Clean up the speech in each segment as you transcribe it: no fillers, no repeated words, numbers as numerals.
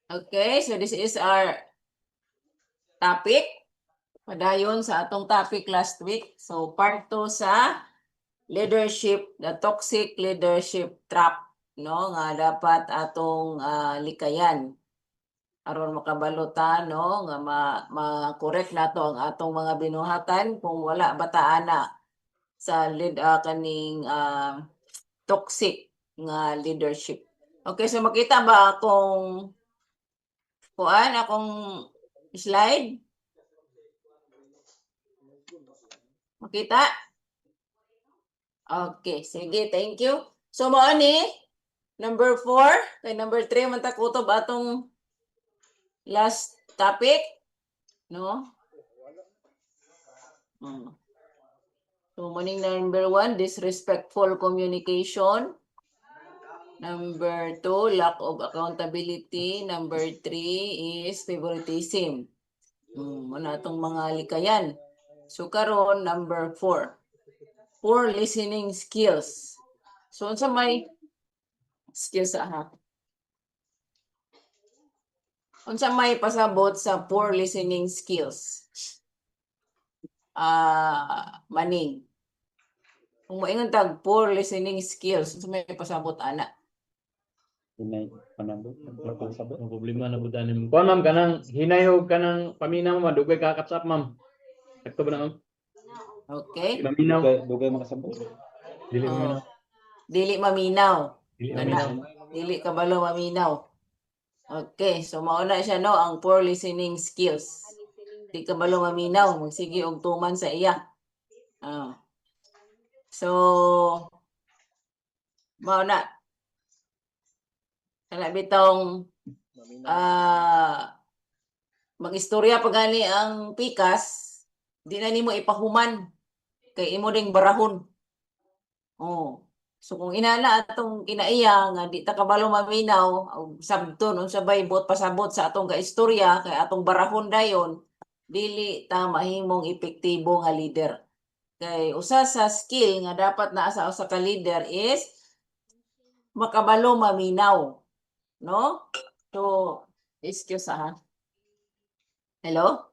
Okay, so this is our topic. Padayon sa atong topic last week. So part 2 sa leadership, the toxic leadership trap, no, nga dapat atong likayan aron makabalota, no, nga ma-correct nato ang atong mga binuhatan kung wala bataana sa kaning toxic nga leadership. Okay, so makita ba akong akong slide? Makita? Okay, sige, thank you. So mao ni number 4 kay number 3 man ta kutob atong last topic, no? So morning number 1, disrespectful communication. Number 2, lack of accountability. Number 3 is favoritism. Muna itong mga likayan. So karon number 4, poor listening skills. So unsa may skills unsa may pasabot sa poor listening skills? Maning. Kung moingon tag poor listening skills, unsa may pasabot ana? Hinay panabot sabot. Ang problema na buta ni mo. Kuan ma'am kanang hinayog kanang paminaw mo dugay ka katsap ma'am. Sakto ba na ma'am? Okay? Paminaw. Dugay makasabot. Dili mo Dili maminaw. Dili Ana, maminaw. dili kabalo maminaw. Okay, so mao na siya no ang poor listening skills. Di kabalo maminaw, magsige og tuman sa iya. So mao na. Kana bitong mag-istorya pa gani ang pikas, di na nimo ipahuman kay imo ding barahon. So kung inana atong kinaiya nga di ta kabalo maminaw sabton unsa bay buot pasabot sa atong kaistorya kay atong barahon dayon, dili ta mahimong epektibo nga leader. Kay usa sa skill nga dapat naa sa usa ka leader is makabalo maminaw, no? So excuse Hello?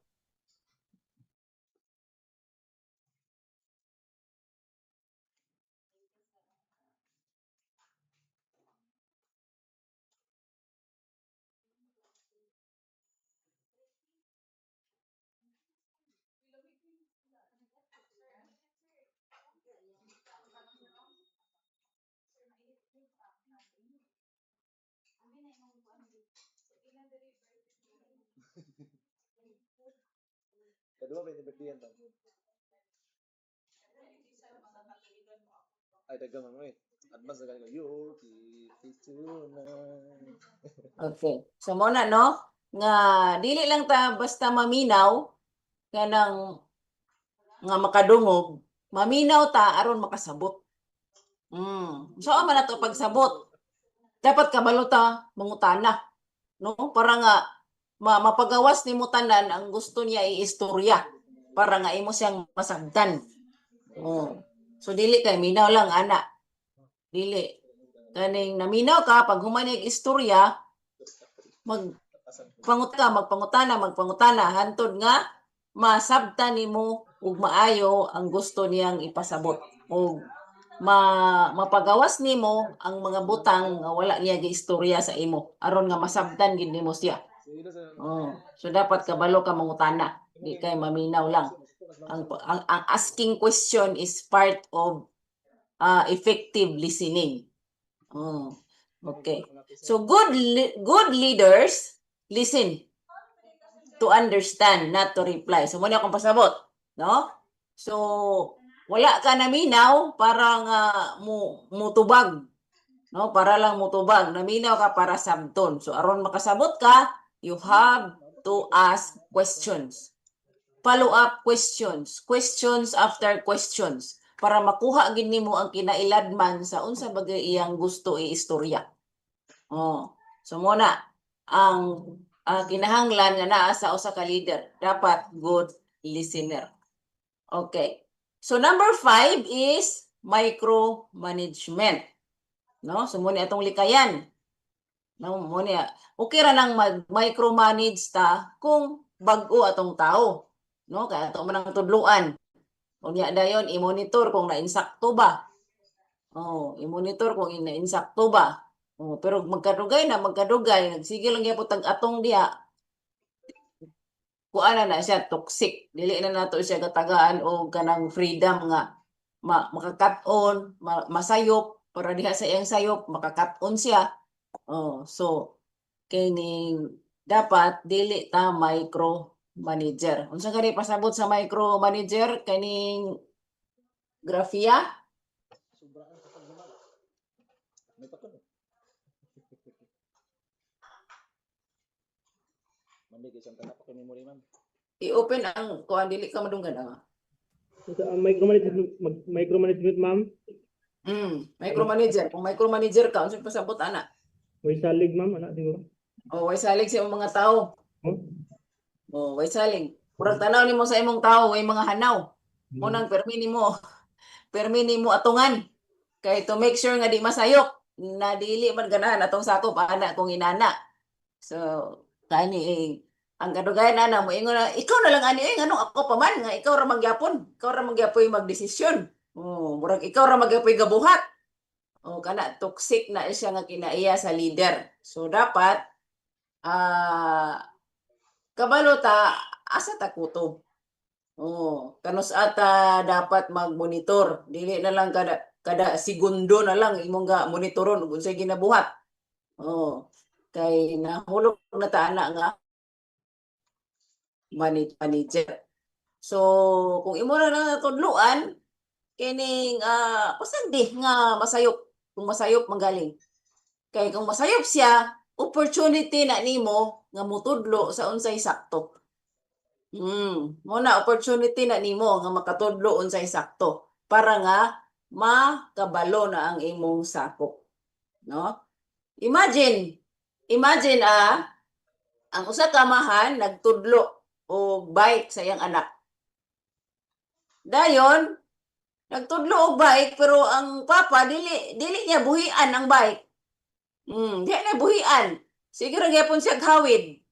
Kedua ba ini bang? Ay dagang mo advance na ganito you Okay. So mo na no nga dili lang ta basta maminaw kanang nga makadungog, maminaw ta aron makasabot. So man nato pagsabot. Dapat kabalo ta mangutana, no? Para nga mapagawas nimo tanan ang gusto niya iistorya para nga imo siyang masagdan. So dili kay minaw lang ana. Dili. Kaning naminaw ka pag humanig istorya, magpangutana hantod nga masabtan nimo ug maayo ang gusto niyang ipasabot ug mapagawas nimo ang mga butang nga wala niya giistorya sa imo aron nga masabtan gid nimo siya. So dapat kabalo ka mangutana, di kay maminaw lang. Ang asking question is part of effective listening. Okay. So good leaders listen to understand, not to reply. So muna akong pasabot, no? So wala ka naminaw para nga mutubag, no? Para lang mutubag, naminaw ka para sabton. So aron makasabot ka, you have to ask questions. Follow-up questions, questions after questions para makuha gid nimo ang kinailadman sa unsa bagay iyang gusto iistorya. So muna ang kinahanglan nga naa sa usa ka leader, dapat good listener. Okay. So number 5 is micromanagement. No? So muna atong likayan. No, mo niya. Okay ra nang mag-micromanage ta kung bag-o atong tao. No, kaya ato man ang tudluan. Unya dayon i-monitor kung nainsakto ba. Oh, i-monitor kung nainsakto ba. Oh, pero magkadugay, nagsige lang gyapon tag atong diha. Kuana na siya toxic. Dili na nato siya katagaan o kanang freedom nga makakat-on, masayop para diha sa iyang sayop makakat-on siya. Oh, so kining dapat dili ta micro manager. Unsa gani pasabot sa micro manager kining grafia? Sobraan sa pagmamahal. May takon eh. Mami, isang tanap ako memory, ma'am. I-open ang kuan dili ka madunggan ah. Ang micromanagement, ma'am. Micromanager. Kung micromanager ka, unsa pasabot ana? May salig, ma'am. Ano, siguro. O way salig sa imong mga tao. Oh? O way salig. Murag tanaw nimo sa imong tao way mga hanaw. Mo nang permi nimo atungan. Kay to make sure nga di masayop na dili man ganahan atong sakop ana kung inana. So kani ang kadugayan ana mo ingon na ikaw na lang ani nganong ako pa man nga ikaw ra magyapon. Ikaw ra magyapoy magdesisyon. Murag ikaw ra magyapoy gabuhat. O kana toxic na siya nga kinaiya sa leader. So dapat kabalo ta asa ta kutob. Kanus ata dapat mag-monitor. Dili na lang kada segundo na lang imong ga monitoron ug unsay ginabuhat. Kay nahulog na ta ana nga manager. So kung imo na natudluan kining pasagdi nga masayop, kung masayop manggaling. Kay kung masayop siya, opportunity na nimo nga mutudlo sa unsay sakto. Mo na opportunity na nimo nga makatudlo unsay sakto para nga makabalo na ang imong sakop. No? Imagine ang usa ka amahan nagtudlo og bike sa iyang anak. Dayon nagtudlo og bike pero ang papa dili niya buhian ang bike. Di na buhian. Sige ra gyapon siya hawid.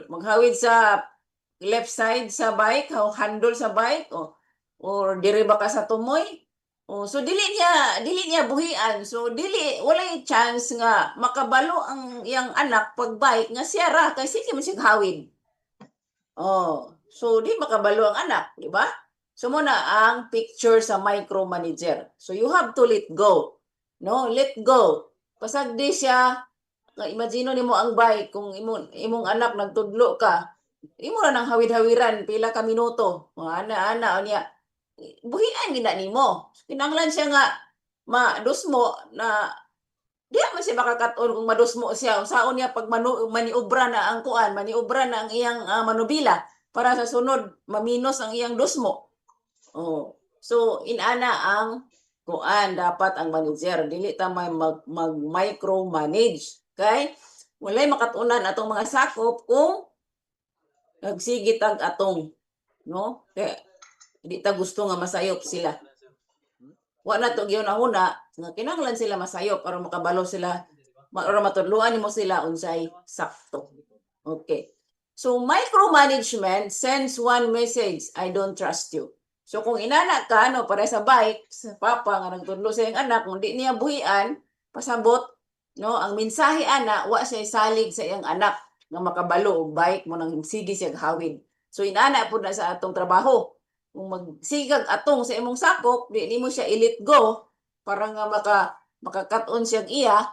Maghawid sa left side sa bike, handle sa bike or diri ba ka sa tumoy. So dili niya buhian. So walay chance nga makabalo ang iyang anak pag bike nga siya ra kay sige man siya hawid. So di makabalo ang anak, di ba? So muna ang picture sa micromanager. So you have to let go. No, let go. Pasagdi siya, imagine nimo ang bike kung imong anak nagtudlo ka. Imo ra nang hawid-hawiran pila ka minuto. Ana niya. Buhian gina nimo. Kinahanglan siya nga madusmo na di man siya makakaton kung madusmo siya. Unsaon niya pag maniobra na ang kuan, maniobra na ang iyang manubila para sa sunod maminos ang iyang dusmo. So inana ang kuan dapat ang manager dili ta may mag-micromanage kay walay makatunan atong mga sakop kung nagsigit ang atong no kay di ta gusto nga masayop sila. Wa na to gyud-una nga kinahanglan sila masayop para makabalo sila para matudluan nimo sila unsay sakto. Okay. So micromanagement sends one message, I don't trust you. So kung inana ka para sa bike sa papa nga nagtudlo sa iyang anak kung di niya buhian pasabot no ang mensahe ana wa siya salig sa iyang anak nga makabalo og bike mo nang sige siya hawid. So inana pud na sa atong trabaho. Kung magsigag atong sa imong sakop, di nimo siya i-let go para nga makakat-on siya iya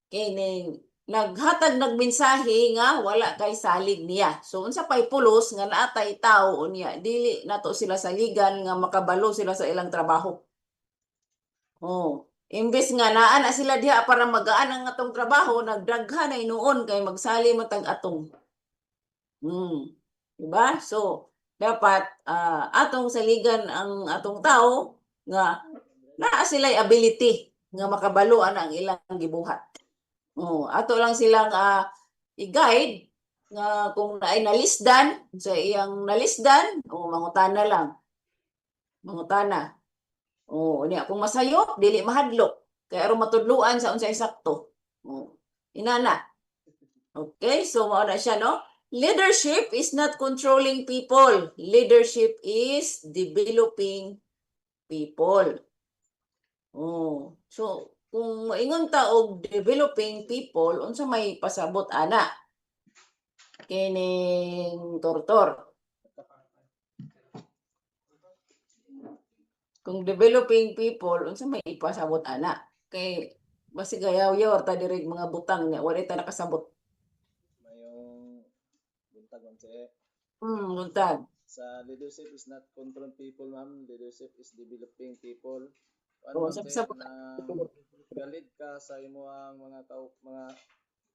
kining naghatag nagmensahe nga wala kay salig niya. So unsa pay pulos nga naatay tawo niya dili nato sila saligan nga makabalo sila sa ilang trabaho. Imbes nga naa na sila diha para magaan ang atong trabaho, nagdaghan na inuon kay magsali matag atong. Diba? So dapat atong saligan ang atong tao nga naa sila'y ability nga makabaluan ang ilang gibuhat. Ato lang silang i-guide nga kung naay nalisdan sa iyang nalisdan mangutana lang. Mangutana. Niya kung masayop dili mahadlok kay aron matudluan sa unsay sakto. Inana. Okay, so mao na siya, no? Leadership is not controlling people. Leadership is developing people. Oh, so kung maingon ta og developing people, unsa may pasabot ana? Kining tortor. Kung developing people, unsa may ipasabot ana? Kay basi gayaw-yaw ta diri mga butang niya, wala ta nakasabot. Mayong buntag man siya. Buntag. Sa leadership is not control people, ma'am. Leadership is developing people. Oo, Ano man sa- siya sa- na galit ka sa imuhang mga tao, mga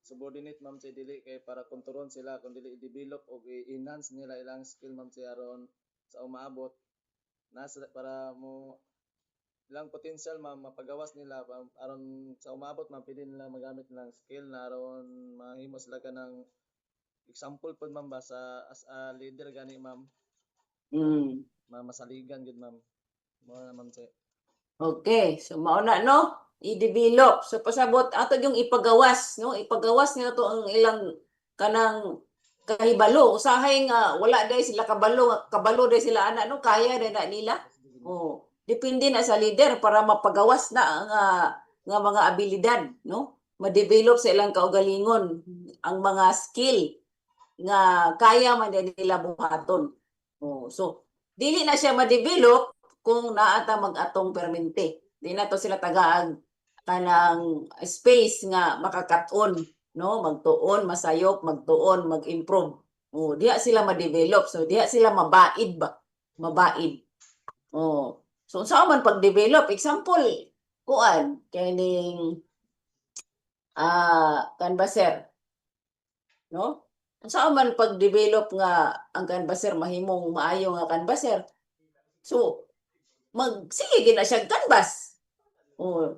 subordinate, ma'am, siya dili kay para kontrolon sila, kung dili i-develop o i-enhance nila ilang skill, ma'am, siya aron sa umaabot nasa para mo ilang potential, ma'am, mapagawas nila aron sa umabot, ma'am, pwede nila magamit ng skill na aron mahimo sila ka ng example po, ma'am, ba sa as a leader gani, ma'am, Mm. masaligan gid, ma'am, mo naman siya. Okay, so mauna no, i-develop. So pasabot ato yung ipagawas, no? Ipagawas nila to ang ilang kanang kahibalo. Usahay nga wala dai sila kabalo dai sila ana no, kaya dai na nila. Oh, depende na sa leader para mapagawas na nga mga abilidad, no? Ma-develop sa ilang kaugalingon ang mga skill nga kaya man din nila buhaton. Oh, so dili na siya ma-develop kung naata mag-atong permente. Di na to sila tagaag kanang space nga makakaton, no? Magtuon, masayop, magtuon, mag-improve. Oh, diha sila ma-develop. So diha sila mabaid ba? Mabaid. Oh. So sa man pag-develop, example, kuan kining canvasser, no? Sa man pag-develop nga ang canvasser mahimong maayo nga canvasser. So sige gina siya canvas. Oh.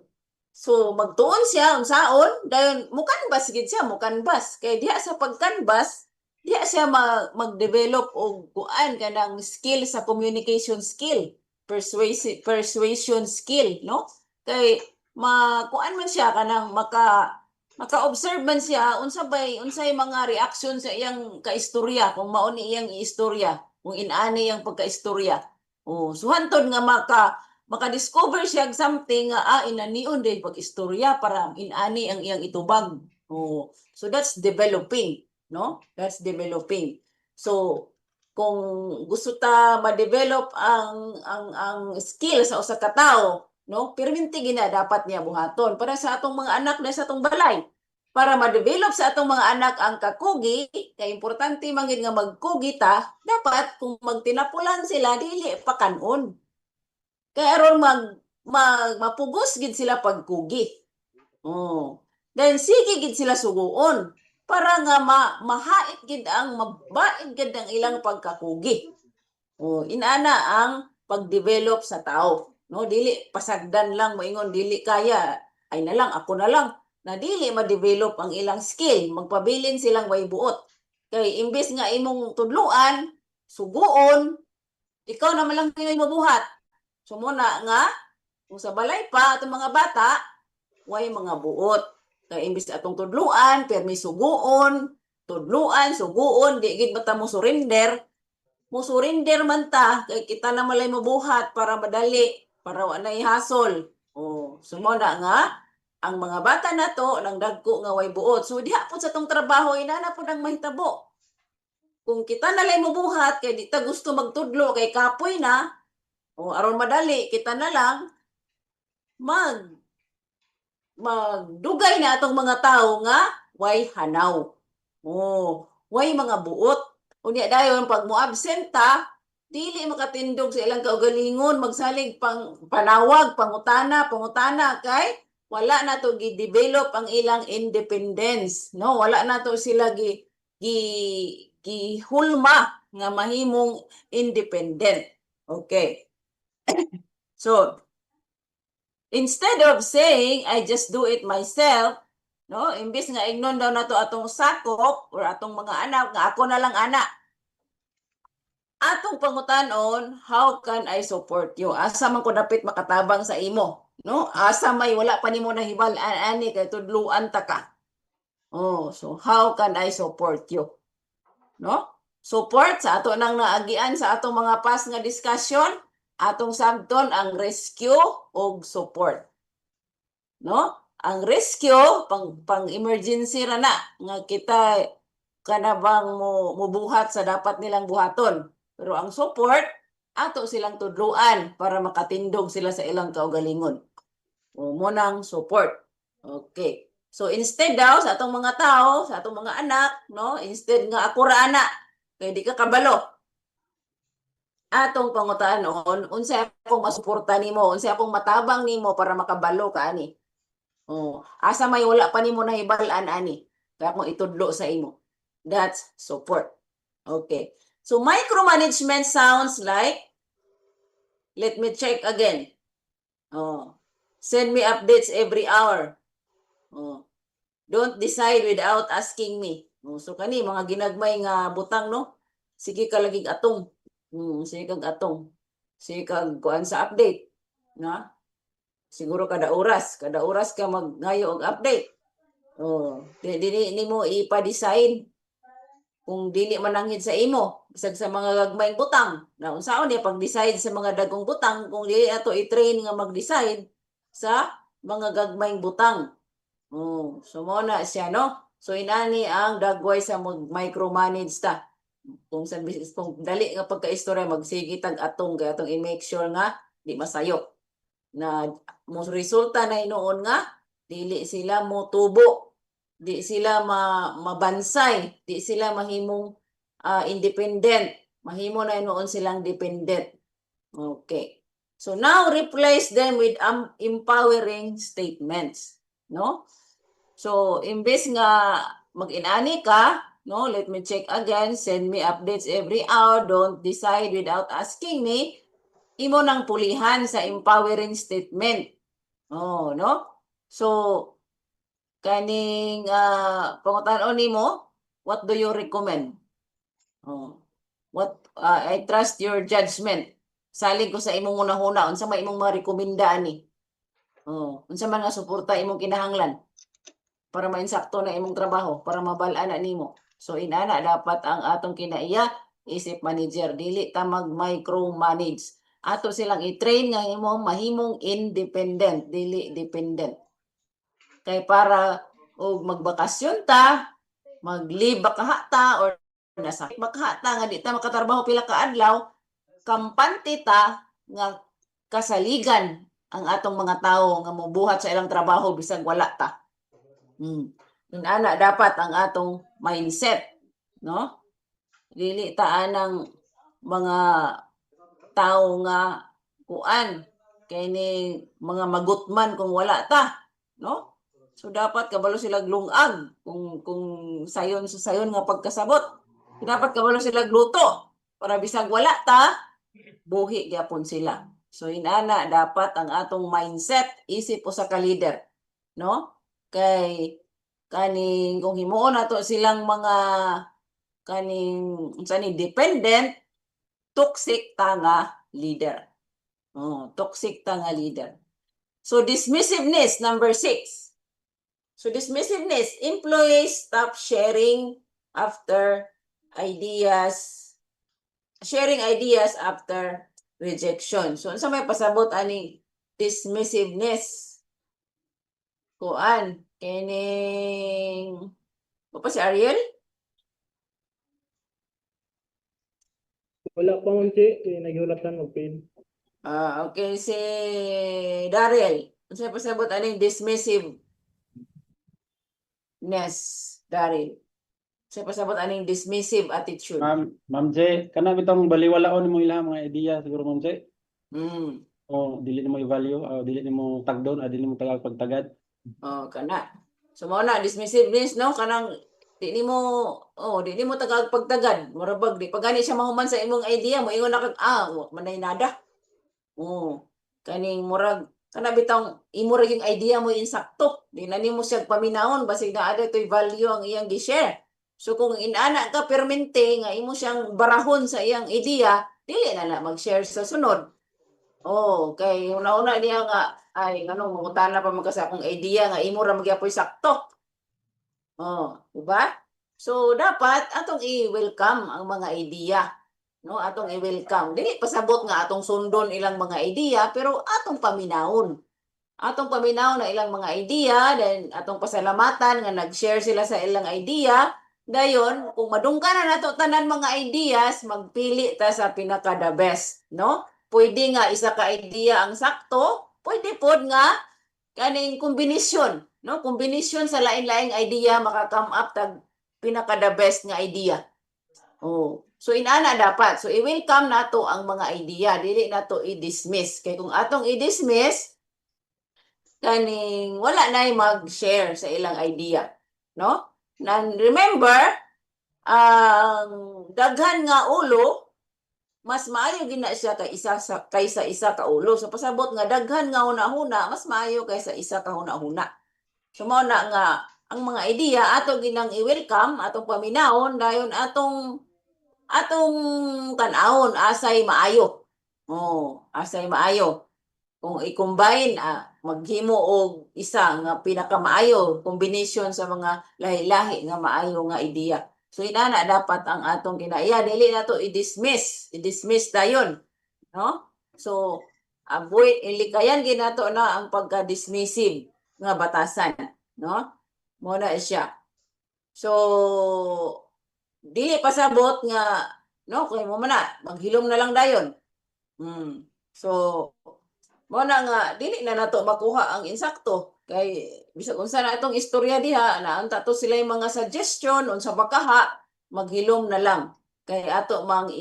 So magtuon siya unsaon dayon mo canvas gid siya, mo canvas kay diha sa pag-canvas diha siya mag-develop og kuan kanang skill sa communication skill, persuasion skill, no? Kay kuan man siya kanang maka-observe man siya unsay mga reaction sa iyang kaistorya kung mao ni iyang istorya, kung inani iyang pagkaistorya. Oh, so hantod nga maka-discover siya og something nga inanion din pag-istorya para inani ang iyang itubag. Oh, so that's developing, no? That's developing. So kung gusto ta ma-develop ang skill sa usa ka tawo, no? Perminti gina dapat niya buhaton para sa atong mga anak na sa atong balay. Para ma-develop sa atong mga anak ang kakugi, kay importante man gid nga magkugi ta, dapat kung magtinapulan sila dili pa kanon. Kay aron mapugos gid sila pagkugi. Oh. Then sige gid sila suguon para nga mahait gid ang mabait gid ang ilang pagkakugi. Oh, inana ang pag-develop sa tao, no? Dili pasagdan lang moingon dili kaya, ay na lang ako na lang na dili ma-develop ang ilang skill, magpabilin silang way buot. Kay imbes nga imong tudluan, suguon, ikaw naman lang ngayon mabuhat. So muna nga kung sa balay pa atong mga bata, way mga buot. Kay imbes atong tudluan, permi suguon, tudluan, suguon, di gid bata mo surrender. Mo surrender man ta, kay kita na malay mabuhat para madali, para wala ihasol. Oh, sumuna nga ang mga bata nato nang dagko nga way buot. So diha pud sa tong trabaho inana pud ang mahitabo. Kung kita nalay mabuhat kay di ta gusto magtudlo kay kapoy na, o aron madali kita na lang magdugay na atong mga tawo nga way hanaw. Oh, way mga buot. Unya dayon pag mo absent ta, dili makatindog sa ilang kaugalingon, magsalig panawag, pangutana kay wala na to gi-develop ang ilang independence, no? Wala na to sila gihulma nga mahimong independent. Okay. So, instead of saying I just do it myself, no? Imbis nga ignon daw nato atong sakop or atong mga anak nga ako na lang ana. Atong pangutanon, how can I support you? Asa man ko dapit makatabang sa imo, no? Asa may wala pa nimo nahibal-an ani kay tudluan ta ka. Oh, so how can I support you? No? Support sa ato nang naagian sa atong mga past nga discussion, atong sabton ang rescue ug support. No? Ang rescue pang emergency ra na nga kita kana bang mubuhat sa dapat nilang buhaton. Pero ang support ato silang tudluan para makatindog sila sa ilang kaugalingon. O mo nang support. Okay. So instead daw sa atong mga tao, sa atong mga anak, no, instead nga ako ra ana, kay di ka kabalo. Atong pangutanon, unsa akong masuporta nimo, unsa akong matabang nimo para makabalo ka ani. Oh, asa may wala pa nimo nahibal-an ani. Kaya akong itudlo sa imo. That's support. Okay. So micromanagement sounds like, let me check again. Oh, send me updates every hour. Oh, don't decide without asking me. Oh, so kani mga ginagmay nga butang no. Sige ka laging atong. Sige kag atong. Sige kag kuan sa update. Na? Siguro kada oras ka magngayo og update. Oh, di mo ipa-design kung dili mananghid sa imo bisag sa mga gagmayng butang. Na unsaon niya pag-decide sa mga dagkong butang kung dili ato i-train nga mag-decide sa mga gagmayng butang. Oh, so mo na siya no. So inani ang dagway sa micromanage ta. Kung dali nga pagka-istorya magsige tag atong kay atong i-make sure nga di masayo. Na mo resulta na inoon nga dili sila mo tubo, di sila mabansay, di sila mahimong independent, mahimo na inoon silang dependent. Okay. So now replace them with empowering statements, no? So imbes nga mag-inani ka, no, let me check again, send me updates every hour, don't decide without asking me, imo nang pulihan sa empowering statement. Oh, no? So kaning pangutan-on nimo, what do you recommend? Oh. I trust your judgment. Salig ko sa imong hunahuna unsa may imong marekomenda ani. Oh, unsa man nga suporta imong kinahanglan para mainsakto na imong trabaho, para mabal-an na nimo. So inana dapat ang atong kinaiya isip manager, dili ta mag-micromanage. Ato silang i-train nga imong mahimong independent, dili dependent. Kay para og magbakasyon ta, mag-leave baka ta or nasakit baka ta nga di ta makatrabaho pila ka adlaw, kampante ta nga kasaligan ang atong mga tawo nga mobuhat sa ilang trabaho bisag wala ta. Ana dapat ang atong mindset, no? Dili ta anang mga tao nga kuan kay ni mga magutman kung wala ta, no? So dapat kabalo sila lungag kung sayon nga pagkasabot. Dapat kabalo sila luto para bisag wala ta buhi gyapon sila. So inana dapat ang atong mindset isip usa ka leader, no? Kay kaning kung himuon nato silang mga kaning unsa ni dependent, toxic ta nga leader. Oh, toxic ta nga leader. So dismissiveness, number 6. So dismissiveness, employees stop sharing ideas after rejection. So unsa may pasabot ani dismissiveness? Kuan kining pa si Ariel? Wala pa man si, kaya naghulatan og pin. Okay, si Daryl. Unsa pasabot ani dismissiveness, Daryl? Unsa pasabot ani dismissive attitude? Ma'am J, kana bitong baliwalaon mo ilang mga ideya siguro Ma'am J. O dili nimo i-value, o dili nimo tagdon, dili nimo tagal pagtagad. Oh, kana. So mao na dismissiveness, no? Kanang di nimo tagag pagtagad. Murabag di pagani siya mahuman sa imong idea mo ingon na kag manay nada. Oh, kaning murag kana bitang imo ra yung idea mo insakto. Di na nimo siya paminahon basig na ada toy value ang iyang gi-share. So kung inana ka permente nga imo siyang barahon sa iyang idea, dili na mag-share sa sunod. Oh, kay una-una niya nga ay mangutana pa magka sa akong idea nga imo ra magyapoy sakto. Diba? So dapat atong i-welcome ang mga idea, no? Atong i-welcome. Dili pasabot nga atong sundon ilang mga idea, pero atong paminawon. Atong paminawon na ilang mga idea, then atong pasalamatan nga nag-share sila sa ilang idea. Dayon, kung madungkanan nato tanan mga ideas, magpili ta sa pinaka the best, no? Pwede nga isa ka idea ang sakto, pwede pod nga kaning kombinasyon, no? Kombinasyon sa lain-laing idea maka-come up tag pinaka the best nga idea. So inana dapat. So i-welcome nato ang mga idea, dili nato i-dismiss. Kay kung atong i-dismiss, kaning wala na mag-share sa ilang idea, no? And remember, ang daghan nga ulo, mas maayo gina siya kaysa isa ka ulo. So pasabot nga daghan nga huna-huna, mas maayo kaysa isa ka huna-huna. So mao na nga ang mga idea ato ginang i-welcome, atong paminawon dayon atong tan-awon asay maayo. Asay maayo. Kung i-combine, maghimo og isa nga pinakamaayo, combination sa mga lahi-lahi nga maayo nga idea. So inana dapat ang atong kinaiya, dili na to i-dismiss dayon, no? So avoid, ilikayan ginato na ang pagka-dismissive nga batasan, no? Mo na siya. So dili pasabot nga, no, kay mo man na maghilom na lang dayon. So mo na nga dili na nato makuha ang insakto kay bisag unsa na atong istorya diha naanta to sila yung mga suggestion unsa bakaha, maghilom na lang kay ato mang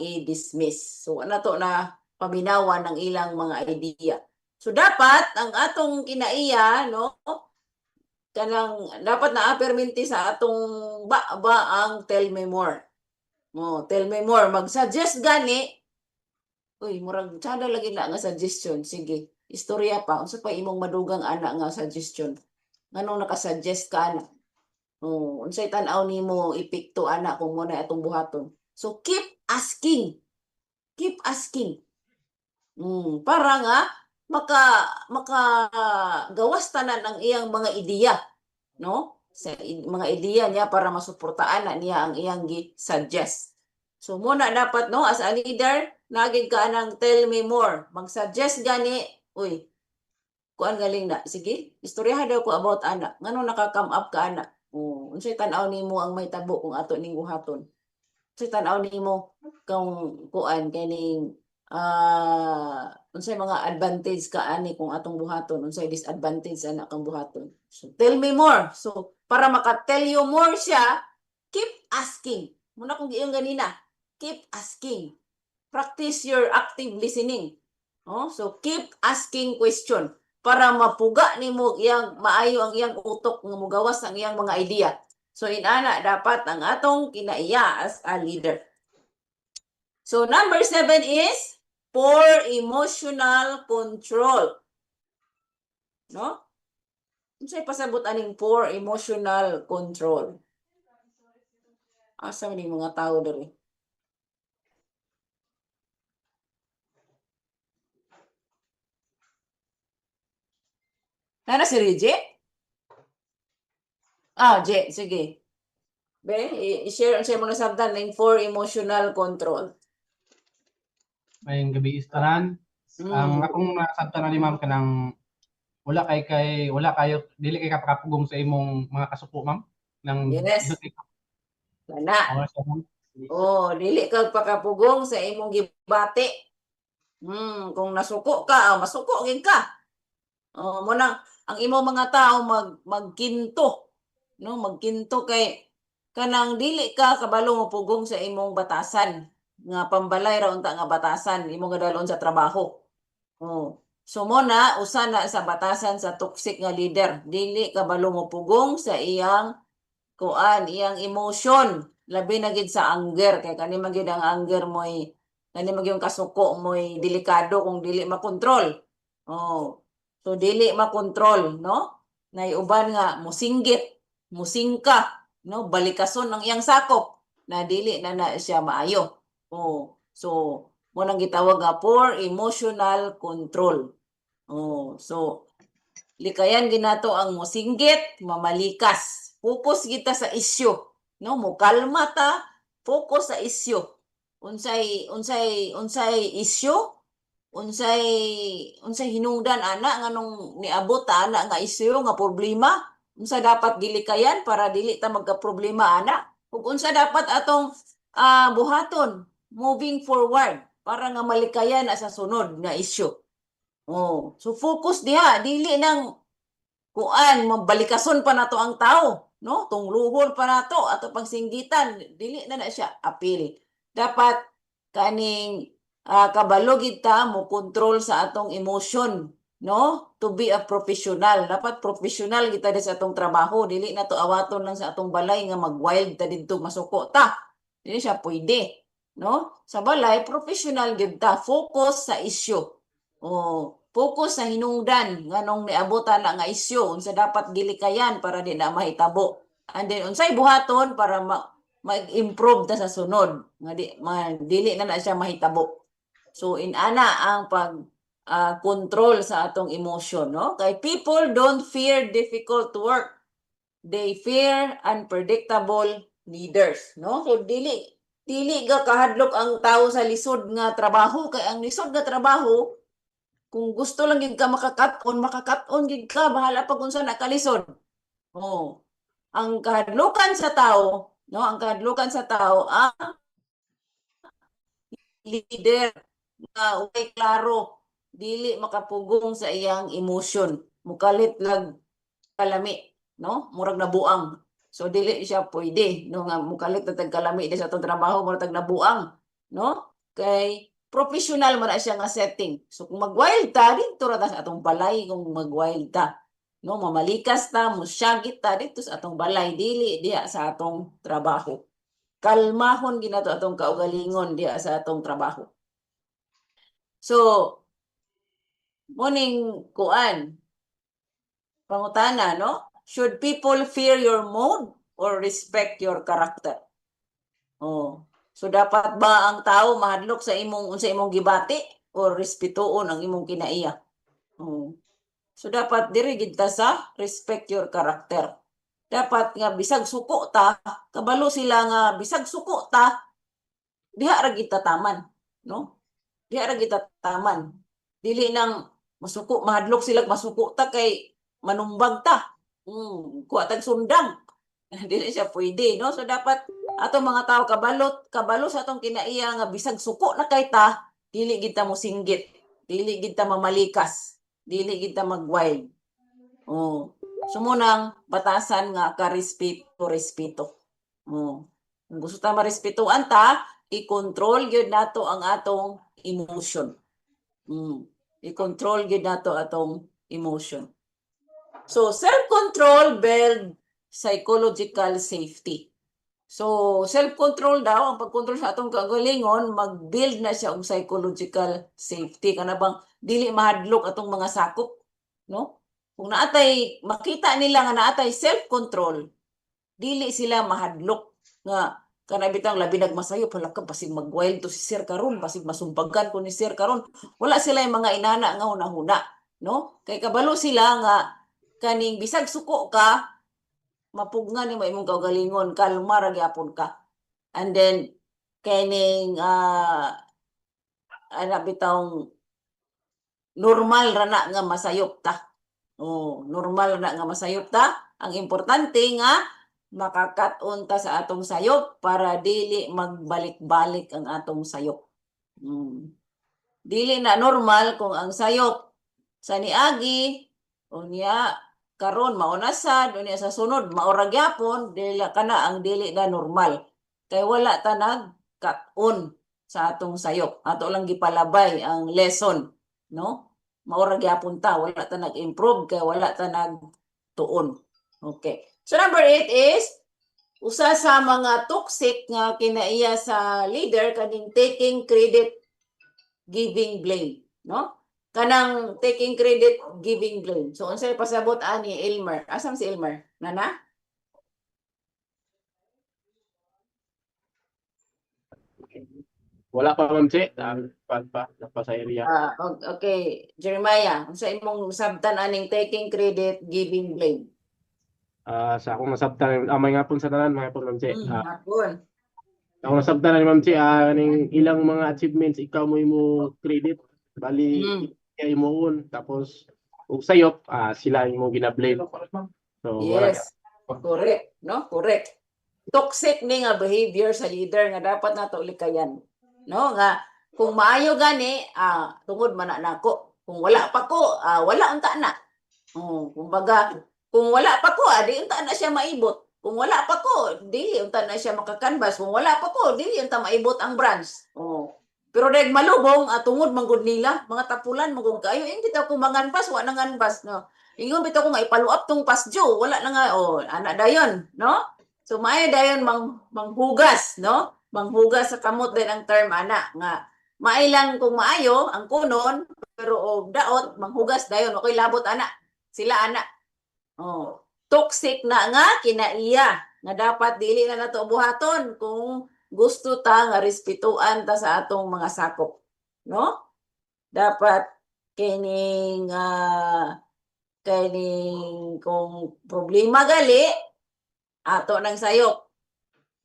i-dismiss. So ano to na paminawan ng ilang mga idea. So dapat ang atong kinaiya, no, kanang dapat na perminti sa atong ba ang tell me more. Tell me more, mag-suggest gani. Uy, murag tsada lagi na nga suggestion. Sige, istorya pa. Unsa pa imong madugang ana nga suggestion? Nganong naka-suggest ka ana? Unsay tan-aw nimo ipikto ana kung mo na atong buhaton. So keep asking. Keep asking. Para nga maka gawas tanan ang iyang mga ideya, no? Sa mga ideya niya para masuportaan na niya ang iyang gi-suggest. So muna dapat, no, as a leader, nagig ka ng tell me more. Mag-suggest gani, uy, kuan galing na. Sige, istoryahan daw ko about ana. Ngano naka-come up ka ana? Unsay tan-aw nimo ang may tabo kung ato ning buhaton? Unsay tan-aw nimo kung kuan kaning unsay mga advantage ka ani kung atong buhaton, unsay disadvantage ana kang buhaton. So tell me more. So para maka-tell you more siya, keep asking. Muna kung giyon ganina, keep asking. Practice your active listening. So keep asking question para mapuga nimo iyang maayo ang iyang utok nga mogawas ang iyang mga idea. So inana dapat ang atong kinaiya as a leader. So number 7 is for emotional control. No? Unsay pasabot aning for emotional control? Asa man mga tao diri? Nana si Reggie? Je, sige. Be, i-share ang siya mo nasabtan ng for emotional control. Mayong gabi istaran. Ang akong nasabtan na ni ma'am kanang wala kayo dili kay kapakapugong sa imong mga kasuko ma'am nang Yes. Wala. Dili ka pakapugong sa imong gibati. Kung nasuko ka, masuko gid ka. Mo nang ang imong mga tao magkinto, no, magkinto kay kanang dili ka kabalo mo pugong sa imong batasan nga pambalay ra unta nga batasan imong gadalon sa trabaho. So mo na usa na sa batasan sa toxic nga leader, dili kabalo mo pugong sa iyang iyang emotion, labi na gid sa anger kay kani man gid ang anger mo'y kani man yung kasuko mo'y delikado kung dili makontrol. So dili makontrol, no? Naiuban nga musinggit, musingka, no? Balikason ang iyang sakop na dili na siya maayo. So mo nang gitawag nga for emotional control. So likayan ginato ang mosinggit, mamalikas. Focus kita sa isyu, no? Mukalma ta, focus sa isyu. Unsay isyu, unsay hinungdan ana nganong niabot ta ana nga isyu nga problema, unsa dapat gilikayan para dili ta magka-problema ana, ug unsa dapat atong buhaton moving forward para nga malikayan na sa sunod nga isyu. Oh, so focus diha, dili nang kuan mabalikason pa nato ang tao, no? Tungluhon pa nato ato pagsinggitan, dili na siya apil. Dapat kaning kabalo gid ta mo control sa atong emotion, no? To be a professional, dapat professional kita sa atong trabaho, dili na to awaton lang sa atong balay nga mag-wild ta didto masuko ta. Dili siya pwede, no? Sa balay professional gid ta, focus sa issue. Oh, focus sa hinungdan nganong niabutan na nga isyu unsa dapat gilikayan para di na mahitabo. And then unsay buhaton para mag-improve ta sa sunod nga dili na siya mahitabo. So inana ang pag control sa atong emotion, no? Kay people don't fear difficult work. They fear unpredictable leaders, no? So dili ga kahadlok ang tao sa lisod nga trabaho, kay ang lisod nga trabaho kung gusto lang gid ka makakat-on gid ka, bahala pag unsa nakalisod. Oh. Ang kahadlukan sa tao, no, ang kahadlukan sa tao ang leader nga way klaro, dili makapugong sa iyang emotion, mukalit lag kalami, no? Murag nabuang. So dili siya pwede, no, nga mukalit na tag kalami di sa atong trabaho, murag tag nabuang, no? Kay professional man na siya nga setting. So kung mag-wild ta, dito ra ta sa atong balay kung mag-wild ta. No, mamalikas ta, musyagit ta dito sa atong balay, dili diha sa atong trabaho. Kalmahon ginato atong kaugalingon diha sa atong trabaho. So, morning kuan, pangutana, no? Should people fear your mode or respect your character? Oh. So dapat ba ang tao mahadlok sa unsa imong gibati o respetuon ang imong kinaiya? So dapat diri gid ta sa respect your character. Dapat nga bisag suko ta, kabalo sila nga bisag suko ta, diha ra gid ta taman, no? Diha ra gid ta taman. Dili nang mahadlok sila masuko ta kay manumbag ta. Kuha tag sundang. Dili siya pwede, no? So dapat atong mga tao kabalo sa atong kinaiya nga bisag suko na kay ta, dili gid ta mosinggit, dili gid ta mamalikas, dili gid ta mag-wild. Oh. Sumunang batasan nga respeto. Oh. Kung gusto ta marespetuan ta, i-control gyud nato ang atong emotion. I-control gyud nato atong emotion. So self-control build psychological safety. So, self-control daw, ang pag-control sa atong kagalingon, mag-build na siya og psychological safety. Kana bang dili mahadlok atong mga sakop, no? Kung naatay, makita nila nga naatay self-control, dili sila mahadlok nga kana bitang labi nagmasayop, halakam pasig mag-wild to si Sir karon, pasig masumbagan ko ni Sir karon. Wala sila yung mga inana nga hunahuna, no? Kay kabalo sila nga kaning bisag suko ka, mapugna ni mo imong kaugalingon, kalma ra gyapon ka. And then kaning bitawng normal ra na nga masayop ta. Normal ra na nga masayop ta. Ang importante nga makakat-on ta sa atong sayop para dili magbalik-balik ang atong sayop. Dili na normal kung ang sayop sa niagi o niya karon maunasad unya sa sunod maura gyapon, dili kana ang dili na normal. Kay wala ta nag-cut-on sa atong sayop. Ato lang gipalabay ang lesson, no? Maura gyapon ta, wala ta nag-improve kay wala ta nagtuon. Okay. So number 8 is usa sa mga toxic nga kinaiya sa leader kaning taking credit, giving blame, no? Kanang taking credit, giving blame. So, unsay pasabot ani Elmer? Asam si Elmer? Nana? Wala pa ma'am si, pa sa area. Okay, Jeremiah, sa imong sabtan aning taking credit, giving blame. Sa akong nasabtan, may nga po sa tanan mga po ma'am si. Hapon. Ako nasabtan na ni ma'am si, ning ilang mga achievements ikaw mo credit, bali kay mo tapos ug sayop sila mo gina-blame. So wala Yes. Correct, no? Correct. Toxic ni nga behavior sa leader nga dapat nato likayan. No, nga kung maayo gani, tungod man na nako. Kung wala pa ko, wala unta na. Kumbaga, kung wala pa ko, di unta na siya maibot. Kung wala pa ko, di unta na siya makakanvas. Kung wala pa ko, di unta maibot ang branch. Pero dahil malubong, tungod manggod nila, mga tapulan, magong kayo, hindi ta ko manganbas, wala nanganbas, no? Ingon bitaw ko nga ipaluap tong pasjo, wala na nga, anak dayon, no? So maayo dayon manghugas, no? Manghugas sa kamot din ang term ana nga mailang kung maayo ang kunon pero og daot manghugas dayon okay labot ana. Sila ana. Toxic na nga kinaiya nga dapat dili na nato buhaton kung gusto ta nga respetuan ta sa atong mga sakop, no? Dapat kining kung problema gali ato nang sayop,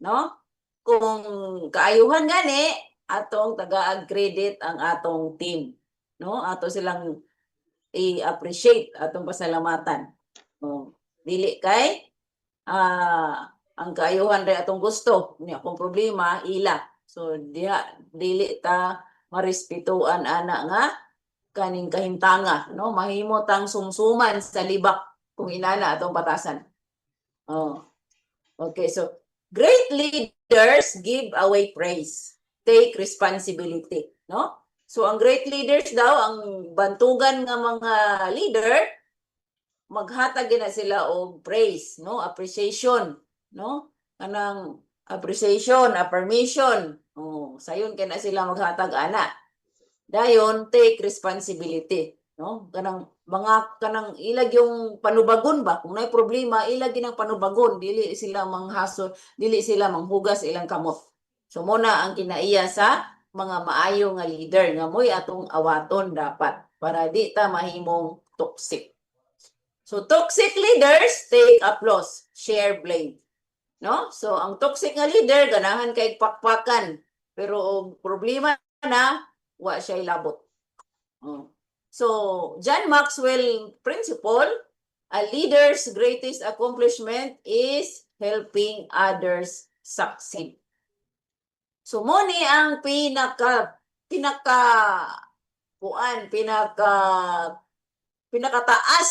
no? Kung kaayuhan gani atong tagaag credit ang atong team, no? Ato silang i-appreciate atong pasalamatan. Dili kay ang kaayuhan ray atong gusto niya kung problema ila. So dili ta marespetuan ana nga kaning kahimtanga, no? Mahimo tang sumsuman sa libak kung inana atong batasan. Okay, so great leaders give away praise, take responsibility, no? So ang great leaders daw, ang bantugan nga mga leader, maghatag na sila og praise, no? Appreciation, no? Kanang appreciation, affirmation. Sayon kay na sila maghatag ana. Dayon take responsibility, no? Kanang ilag yung panubagon ba kung may problema ilag ginang panubagon, dili sila manghasol, dili sila manghugas ilang kamot. So muna ang kinaiya sa mga maayo nga leader nga moy atong awaton dapat para di ta mahimong toxic. So toxic leaders take applause, share blame, no? So ang toxic nga leader ganahan kay pakpakan pero problema na wa siya labot. So, John Maxwell principle, a leader's greatest accomplishment is helping others succeed. So, mo ni ang pinakataas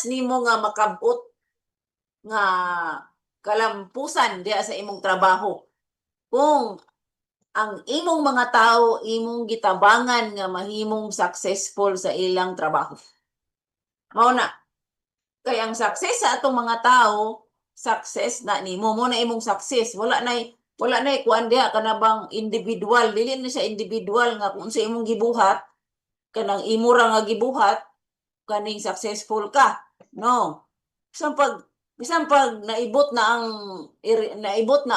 nimo nga makabot nga kalampusan diya sa imong trabaho. Kung ang imong mga tao, imong gitabangan nga mahimong successful sa ilang trabaho. Mao na. Kay ang success sa atong mga tao, success na nimo mo na imong success. Wala na kuan diha kanabang individual, dili na siya individual nga kung sa imong gibuhat kanang imo ra nga gibuhat kaning successful ka. No. Bisan pag naibot na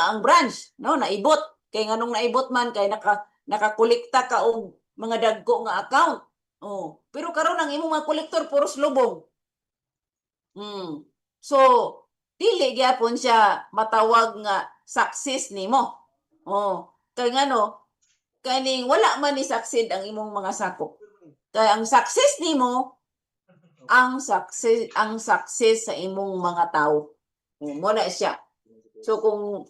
ang branch, no, naibot kay nganong naibot man kay nakakolekta ka og mga dagko nga account. Pero karon ang imong mga kolektor puros lubong. So dili gyapon siya matawag nga success nimo. Kay ngano kaning wala man ni succeed ang imong mga sakop. Kay ang success nimo ang success sa imong mga tao. Mo na siya. So kung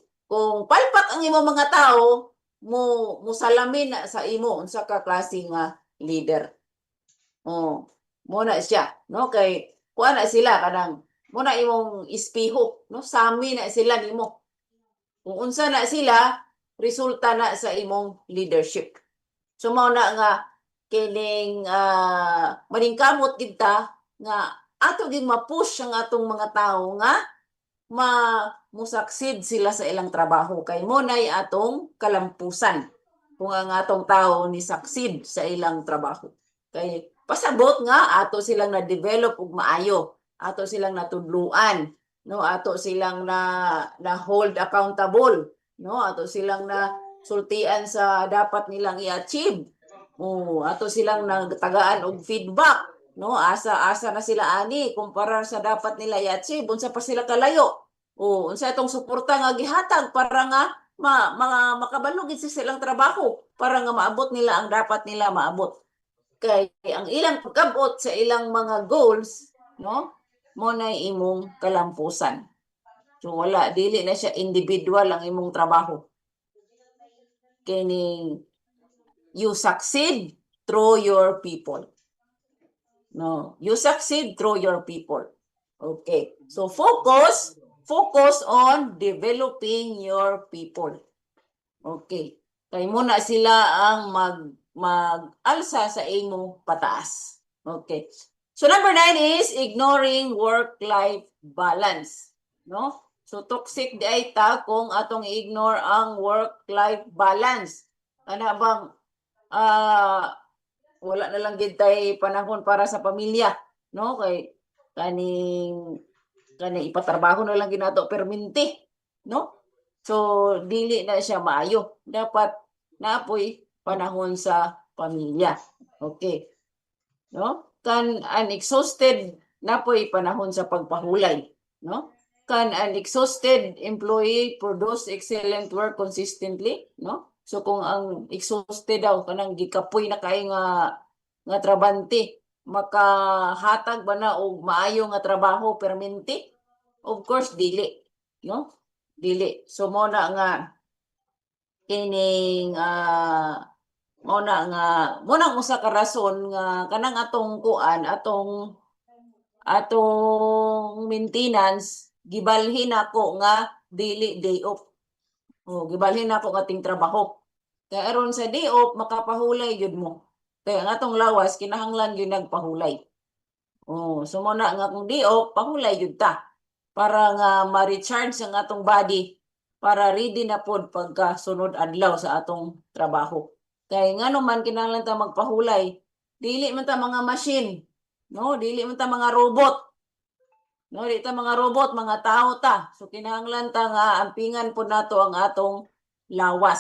palpak ang imong mga tao, mo salamin na sa imo unsa ka klase nga leader. Mo na siya, no? Kay kuan na sila kanang mo na imong ispiho, no? Sami na sila nimo. Kung unsa na sila, resulta na sa imong leadership. So mao na nga kining maningkamot kita nga ato gid ma-push ang atong mga tao nga mo-succeed sila sa ilang trabaho kay mo nay atong kalampusan kung ang atong tao ni succeed sa ilang trabaho. Kay pasabot nga ato silang na-develop og maayo, ato silang natudluan, no, ato silang na hold accountable, no, ato silang na sultian sa dapat nilang i-achieve. Ato silang nagtagaan og feedback, no? Asa na sila ani kumpara sa dapat nila i-achieve, unsa pa sila kalayo. Unsa itong suporta nga gihatag para nga makabalo gid sa silang trabaho para nga maabot nila ang dapat nila maabot. Kay ang ilang pagkabot sa ilang mga goals, no? Mo na imong kalampusan. So wala, dili na siya individual ang imong trabaho. Kining you succeed through your people. No, you succeed through your people. Okay. So focus on developing your people. Okay. Kay muna sila ang mag-alsa sa imo pataas. Okay. So number 9 is ignoring work-life balance. No? So toxic di ay ta kung atong i-ignore ang work-life balance. Ana bang wala na lang gid tay panahon para sa pamilya, no? Kay kani ipatrabaho na lang ginato perminti, no? So dili na siya maayo. Dapat naapoy panahon sa pamilya. Okay. No? Kan an exhausted napoy panahon sa pagpahulay, no? Can an exhausted employee produce excellent work consistently, no? So kung ang exhausted daw kanang gikapoy na kay nga trabante, makahatag ba na og maayo nga trabaho perminti? Of course dili, no? Dili. So mo na nga kining mo nang usa ka rason nga kanang atong kuan atong maintenance gibalhin ako nga dili day off. Gibalhin ako nga ting trabaho. Kaya aron sa day off makapahulay gyud mo. Kaya ang atong lawas kinahanglan gyud nagpahulay. So mo na nga kung day off pahulay gyud ta para nga ma-recharge ang atong body para ready na pod pagka sunod adlaw sa atong trabaho. Kaya ngano man kinahanglan ta magpahulay, dili man ta mga machine, no? Dili man ta mga robot. No, di ta mga robot, mga tao ta. So kinahanglan ta nga ampingan po nato ang atong lawas.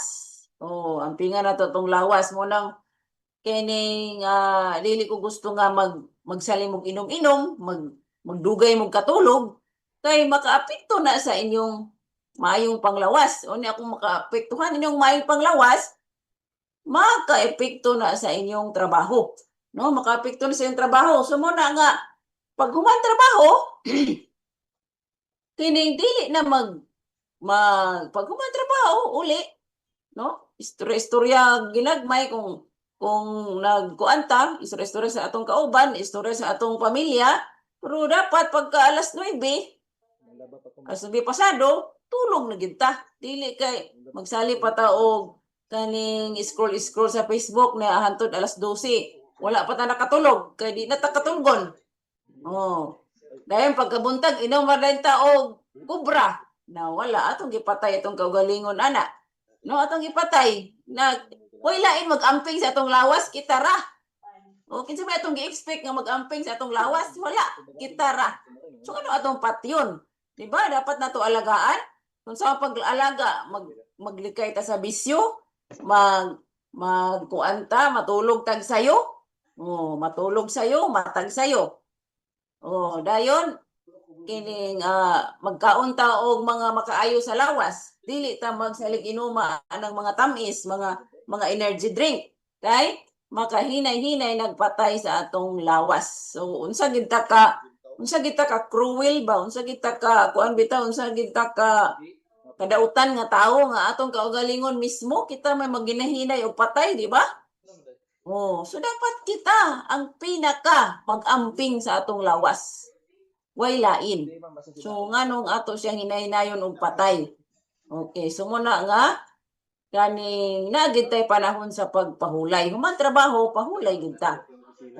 Ampingan nato tong lawas mo nang kining dili ko gusto nga magsalim og inom-inom, magdugay mog katulog kay makaapekto na sa inyong maayong panglawas. Ni akong makaapektuhan inyong maayong panglawas, maka-epekto na sa inyong trabaho. No, maka-epekto na sa inyong trabaho. So mo na nga pag human trabaho, kining dili na pag human trabaho uli, no? Istorya ginagmay kung nagkuanta, istorya sa atong kauban, istorya sa atong pamilya, pero dapat pagka alas 9, alas 9 pasado, tulog na gid ta. Dili kay magsali pa ta og kaning scroll sa Facebook na hantod alas 12. Wala pa ta nakatulog kay di na ta katulgon. Dahil pagkabuntag inom man ta og kubra na wala atong gipatay atong kaugalingon ana. No, atong gipatay na lain mag-amping sa atong lawas kita ra. Kinsa may atong gi-expect nga mag-amping sa atong lawas? Wala, kita ra. So ano atong patyon? Diba? Dapat nato alagaan. Kung sa pag-alaga, maglikay ta sa bisyo, magkuanta, matulog tag sayo. Matulog sayo, matag sayo. Dayon kining magkaon ta og mga makaayo sa lawas. Dili ta magsalig inuma anang mga tamis, mga energy drink. Kay makahinay-hinay nagpatay sa atong lawas. So unsa gid ta ka cruel ba? Unsa gid ta ka kuan bitaw, unsa gid ta ka kadautan nga tawo nga atong kaugalingon mismo kita may maginahinay og patay, di ba? So dapat kita ang pinaka mag-amping sa atong lawas. Way lain. So nganong ato siya hinay-hinayon og patay. Okay, so muna nga kaning nagid tay panahon sa pagpahulay. Human trabaho, pahulay gid ta.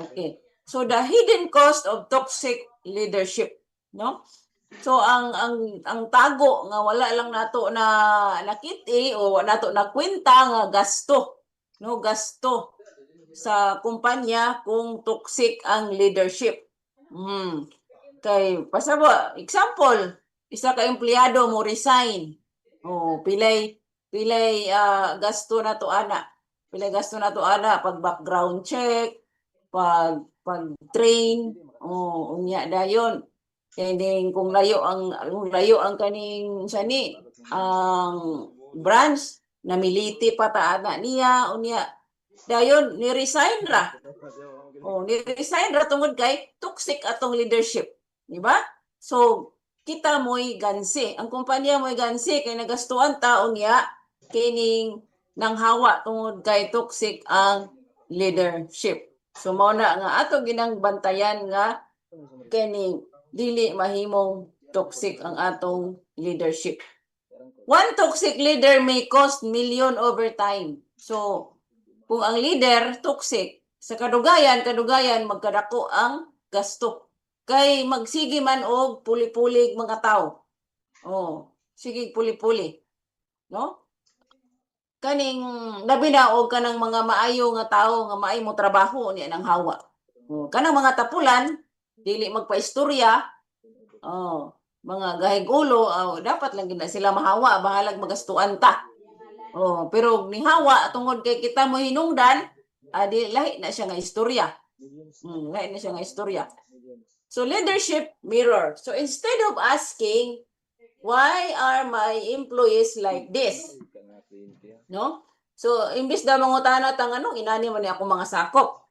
Okay. So the hidden cost of toxic leadership, no? So ang tago nga wala lang nato na nakiti o nato na kwenta nga gasto, no? Gasto sa kumpanya kung toxic ang leadership. Kay pasaba example, isa ka empleyado mo resign. Pilay pilay gasto na to ana. Pilay gasto na to ana pag background check, pag train, unya dayon. Kaya din kung layo ang kaning sani ang branch namiliti pa ta ana niya unya dayon ni-resign ra. Ni-resign ra tungod kay toxic atong leadership, di ba? So kita mo'y gansi. Ang kumpanya mo'y gansi kay nagastuan taon niya kining nanghawa tungod kay toxic ang leadership. So mao na nga ato ginang bantayan nga kining dili mahimong toxic ang atong leadership. One toxic leader may cost million over time. So kung ang leader toxic, sa kadugayan magkadako ang gasto. Kay magsige man og puli-pulig mga tao. Sige puli-puli. No? Kaning labi na og kanang mga maayo nga tao nga maayo mo trabaho niya nang hawa. Kanang mga tapulan dili magpaistorya. Mga gahig ulo, dapat lang gina sila mahawa bahalag magastuan ta. Pero ni hawa tungod kay kita mo hinungdan, di lahi na siya nga istorya. Lahi na siya nga istorya. So leadership mirror. So instead of asking, why are my employees like this? No? So imbis daw mangutana tang anong inani man ni akong mga sakop.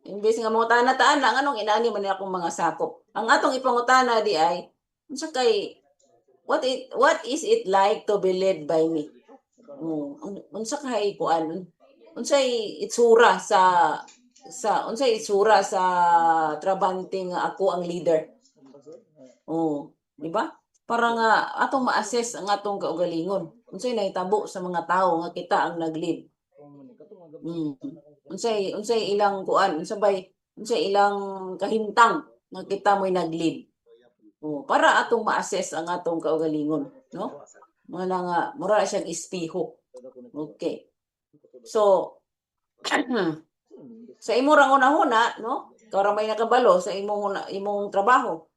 Imbis nga mangutana taan lang anong inani man ni akong mga sakop. Ang atong ipangutana di ay unsa kay what is it like to be led by me? Unsa kay kuan? Unsay itsura sa trabante nga ako ang leader. Di ba? Para nga atong ma-assess ang atong kaugalingon. Unsay nahitabo sa mga tao nga kita ang nag-lead. Unsay ilang kuan, unsay ilang kahimtang nga kita mo'y nag-lead. Para atong ma-assess ang atong kaugalingon, no? Muna nga mura siyang ispiho. Okay. So sa imo ra una-una, no? Ikaw ra may nakabalo sa imong trabaho,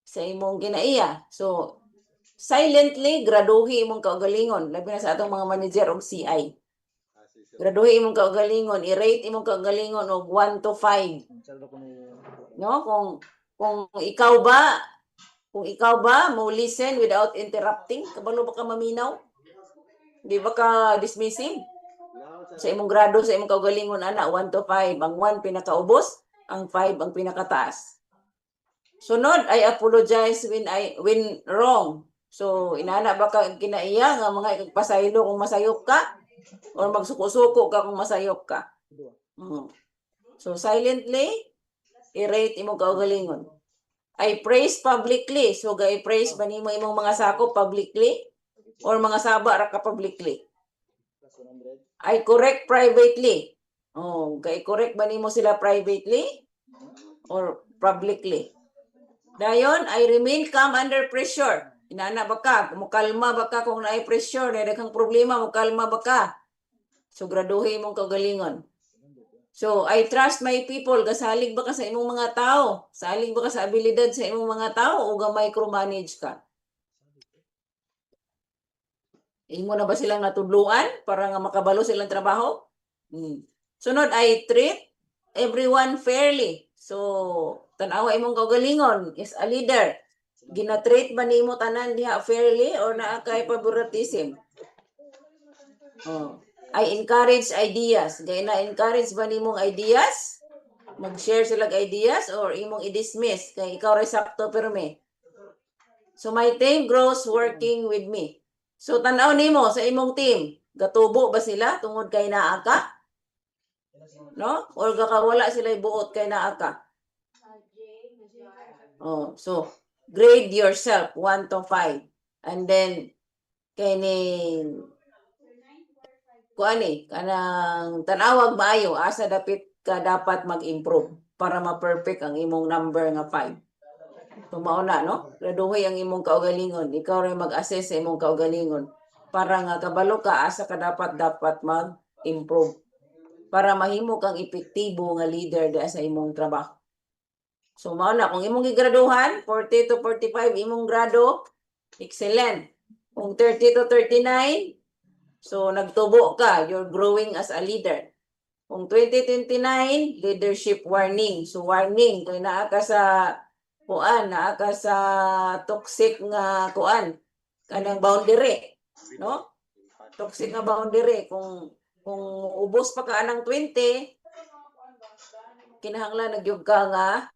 sa imong kinaiya. So silently graduhi imong kaugalingon, labi na sa atong mga manager og CI. Graduhi imong kaugalingon, i-rate imong kaugalingon og 1 to 5. No? Kung ikaw ba mo listen without interrupting, kabalo ba ka maminaw? Di ba ka dismissive? Sa imong grado, sa imong kaugalingon ana 1 to 5, ang 1 pinakaubos, ang 5 ang pinakataas. Sunod, I apologize when wrong. So inana ba ka kinaiya nga mga ikagpasaylo kung masayop ka or magsuko-suko ka kung masayop ka. So silently i-rate imong kaugalingon. I praise publicly. So ga-praise ba nimo imong mga sakop publicly or mga saba ra ka publicly? I correct privately. Ga-correct ba nimo sila privately or publicly? Dayon, I remain calm under pressure. Inana ba ka? Mukalma ba ka kung naay pressure, daghang problema, mukalma ba ka? So graduhi imong kaugalingon. So, I trust my people. Gasalig ba ka sa imong mga tao? Salig ba ka sa abilidad sa imong mga tao o micromanage ka? Imo na ba silang natudluan para nga makabalo silang trabaho? Sunod, I treat everyone fairly. So, tanawa imong kaugalingon is a leader. Gina-treat ba nimo tanan diha fairly or naa kay favoritism? I encourage ideas. Gaya na-encourage ba nimong ideas? Mag-share sila ideas or imong i-dismiss? Kaya ikaw rin sakto perme. So my team grows working with me. So tanaw nimo sa imong team, gatubo ba sila tungod kay naa ka? No? Or gakawala sila ibuot kay naa ka? So grade yourself 1 to 5. And then kaning kanang tanawag maayo asa dapat ka dapat mag-improve para ma-perfect ang imong number nga 5. So mao na, no? Graduhi ang imong kaugalingon, ikaw rin mag-assess sa imong kaugalingon para nga kabalo ka asa ka dapat mag-improve para mahimo kang epektibo nga leader di sa imong trabaho. So mao na, kung imong gigraduhan 40 to 45 imong grado, excellent. Kung 30 to 39, so nagtubo ka, you're growing as a leader. Kung 2029, leadership warning. So warning, kung naa ka sa naa ka sa toxic nga kanang boundary, no? Toxic nga boundary. Kung ubos pa ka anang 20, kinahanglan nagyug ka nga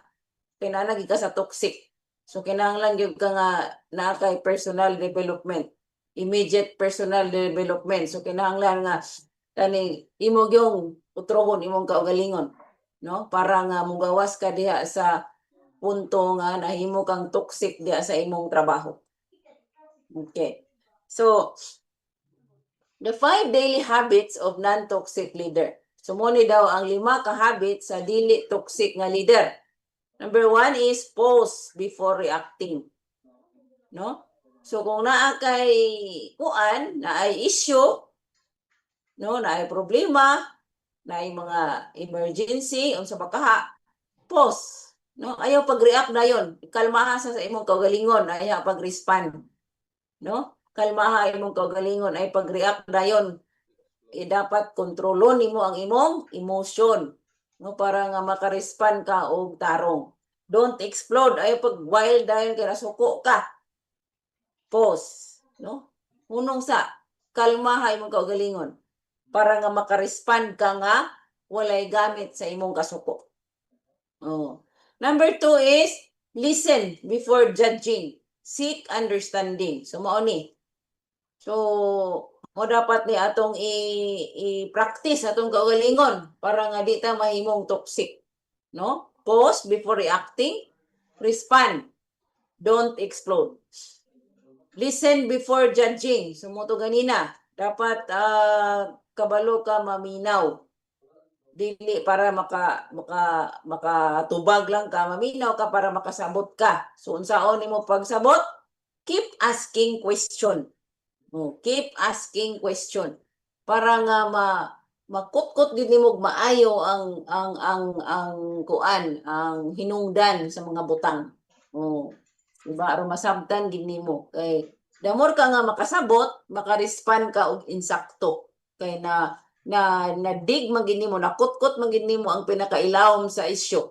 pinanagi ka sa toxic. So kinahanglan gyud ka nga naa kay personal development, immediate personal development. So kinahanglan nga kani imo gyung utrohon imong kaugalingon, no? Para nga mugawas ka diha sa punto nga nahimo kang toxic diha sa imong trabaho. Okay. So the 5 daily habits of non-toxic leader. So mo ni daw ang 5 ka habits sa dili toxic nga leader. Number 1 is pause before reacting. No? So kung naa kay naay issue, no, naay problema, naay mga emergency unsa ba kaha, pause. No? Ayaw pag-react dayon. Kalmaha sa imong kaugalingon, ayaw pag-respond. No? Kalmaha imong kaugalingon ay pag-react dayon. Dapat kontrolon nimo ang imong emotion, no, para nga maka-respond ka og tarong. Don't explode, ay pag wild dayon kay nasuko ka. Pause, no? Hunong sa kalmaha imong kaugalingon para nga maka-respond ka nga walay gamit sa imong kasuko. Oh. Number 2 is listen before judging. Seek understanding. So mao ni. So mo dapat ni atong i-practice atong kaugalingon para nga di ta mahimong toxic, no? Pause before reacting, respond, don't explode. Listen before judging. So mo to ganina, dapat kabalo ka maminaw. Dili para makatubag lang ka, maminaw ka para makasabot ka. So unsaon nimo pagsabot? Keep asking question. Keep asking question para nga makutkot gid nimo maayo ang hinungdan sa mga butang. Diba aron masabtan gid nimo kay the more ka nga makasabot, maka-respond ka og insakto kay na dig man gid nimo, nakutkot man gid nimo ang pinakailawom sa isyu.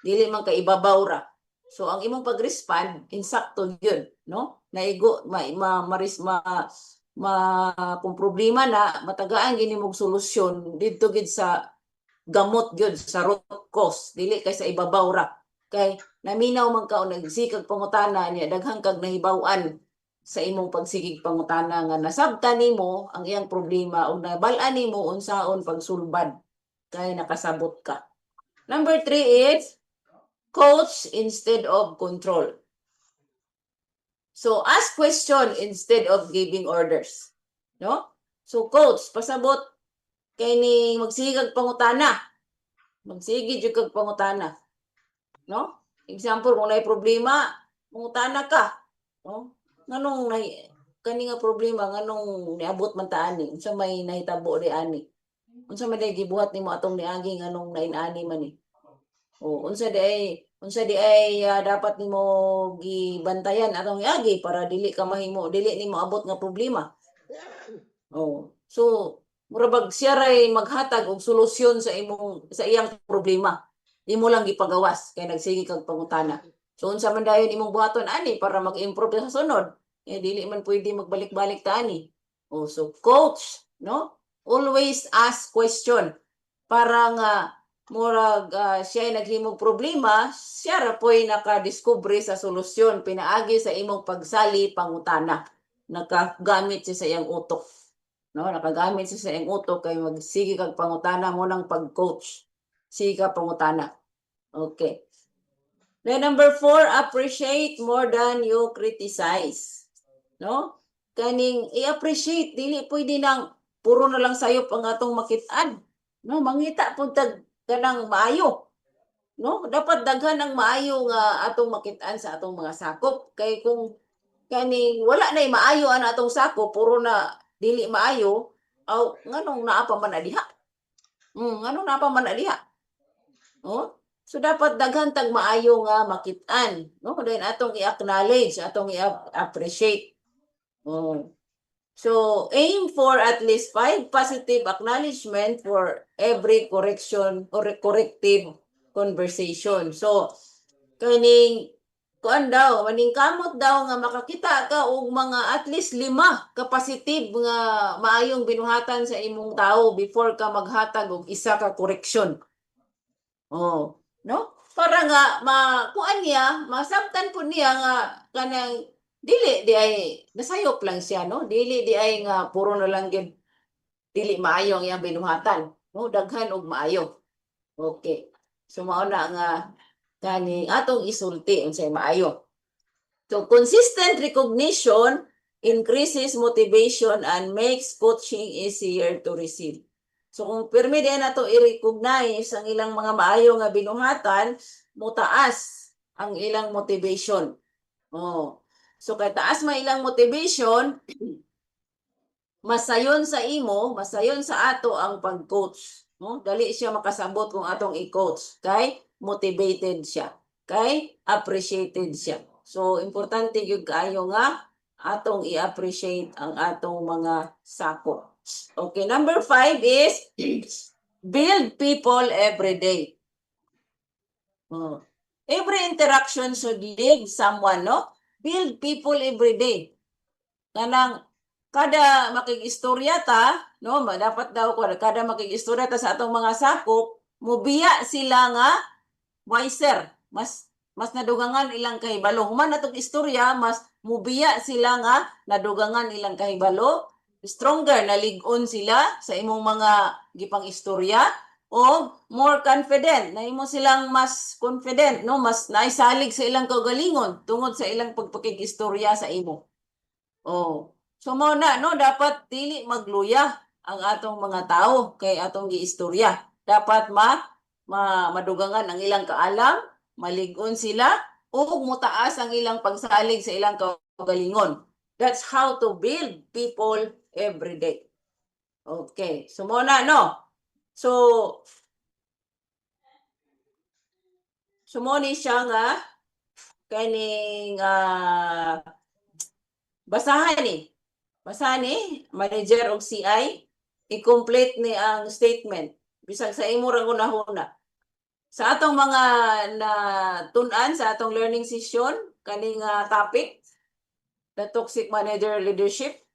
Dili man ka ibabaw ra. So ang imong pag-respond insakto gyud, no? Naigo kung problema na matagaan gini mong solusyon didto gid sa gamot gyud sa root cause, dili kay sa ibabaw ra. Kay naminaw man ka o nagsikag pangutana niya daghang kag nahibaw-an sa imong pagsigig pangutana nga nasabtan nimo ang iyang problema ug nabal-an nimo unsaon pagsulbad kay nakasabot ka. Number 3 is coach instead of control. So ask question instead of giving orders, no? So coach, pasabot kay ni magsigig pangutana. Magsigig jud kag pangutana, no? Example, kung may problema, mangutana ka, no? Nganong kani nga problema nganong niabot man ta ani? Unsa may nahitabo di ani? Unsa may gibuhat nimo atong niagi nganong nainani man ni? Unsa di ay dapat nimo gibantayan atong niagi para dili nimo abot nga problema. So murabag siya ray maghatag og solusyon sa iyang problema. Imo lang gipagawas kay nagsige kag pangutana. So unsa man dayon imong buhaton ani para mag-improve sa sunod? Dili man pwede magbalik-balik ta ani. So coach, no? Always ask question para nga murag siya ay naghimong problema, siya ra po'y nakadiskubre sa solusyon pinaagi sa imong pagsali pangutana. Nakagamit siya sa iyang utok. No, nakagamit siya sa iyang utok kay magsige kag pangutana mo nang pag-coach. Sige ka pangutana. Okay. Then number 4, appreciate more than you criticize. No? Kaning i-appreciate, dili pwede nang puro na lang sayop ang atong makit-an. No, mangita pud tag kanang maayo, no? Dapat daghan ang maayo nga atong makit-an sa atong mga sakop kay kung kani wala nay maayo ang atong sakop, puro na dili maayo, nganong naa pa man na diha? Nganong naa pa man na diha? So dapat daghan tag maayo nga makit-an, no? Then atong i-acknowledge, atong i-appreciate. Oh. So, aim for at least 5 positive acknowledgement for every correction or corrective conversation. So, kaning kuan daw, maningkamot daw nga makakita ka og mga at least 5 ka positive nga maayong binuhatan sa imong tao before ka maghatag og isa ka correction. Oh, no? Para nga makuan niya, masabtan po niya nga kanang dili di ay nasayop lang siya, no? Dili di ay nga puro na lang gid dili maayo ang iyang binuhatan, no? Daghan og maayo. Okay. So mao na nga kani atong isulti unsay maayo. So consistent recognition increases motivation and makes coaching easier to receive. So kung pirmi din nato i-recognize ang ilang mga maayo nga binuhatan, mutaas ang ilang motivation. Oh. So kay taas man ilang motivation, masayon sa imo, masayon sa ato ang pag-coach. No? Dali siya makasabot kung atong i-coach. Kay motivated siya. Kay appreciated siya. So importante gyud kaayo nga atong i-appreciate ang atong mga sako. Okay, number 5 is build people every day. Every interaction should leave someone, no? Build people every day. Kanang kada makig-istorya ta, no, dapat daw ko kada makig-istorya ta sa atong mga sakop, mubiya sila nga wiser, mas nadugangan ilang kahibalo. Human atong istorya, mas mubiya sila nga nadugangan ilang kahibalo, stronger, nalig-on sila sa imong mga gipang istorya, o more confident, na imo silang mas confident, no, mas naisalig sa ilang kaugalingon tungod sa ilang pagpakig-istorya sa imo. Oh. So mo na, no, dapat dili magluya ang atong mga tao kay atong giistorya. Dapat madugangan ang ilang kaalam, malig-on sila, ug mutaas ang ilang pagsalig sa ilang kaugalingon. That's how to build people every day. Okay, so mo na, no. So mo ni siya nga kaning basahan ni manager og CI, i-complete ni ang statement bisag sa imo ra hunahuna. Sa atong mga natun-an sa atong learning session kaning topic, the toxic manager leadership,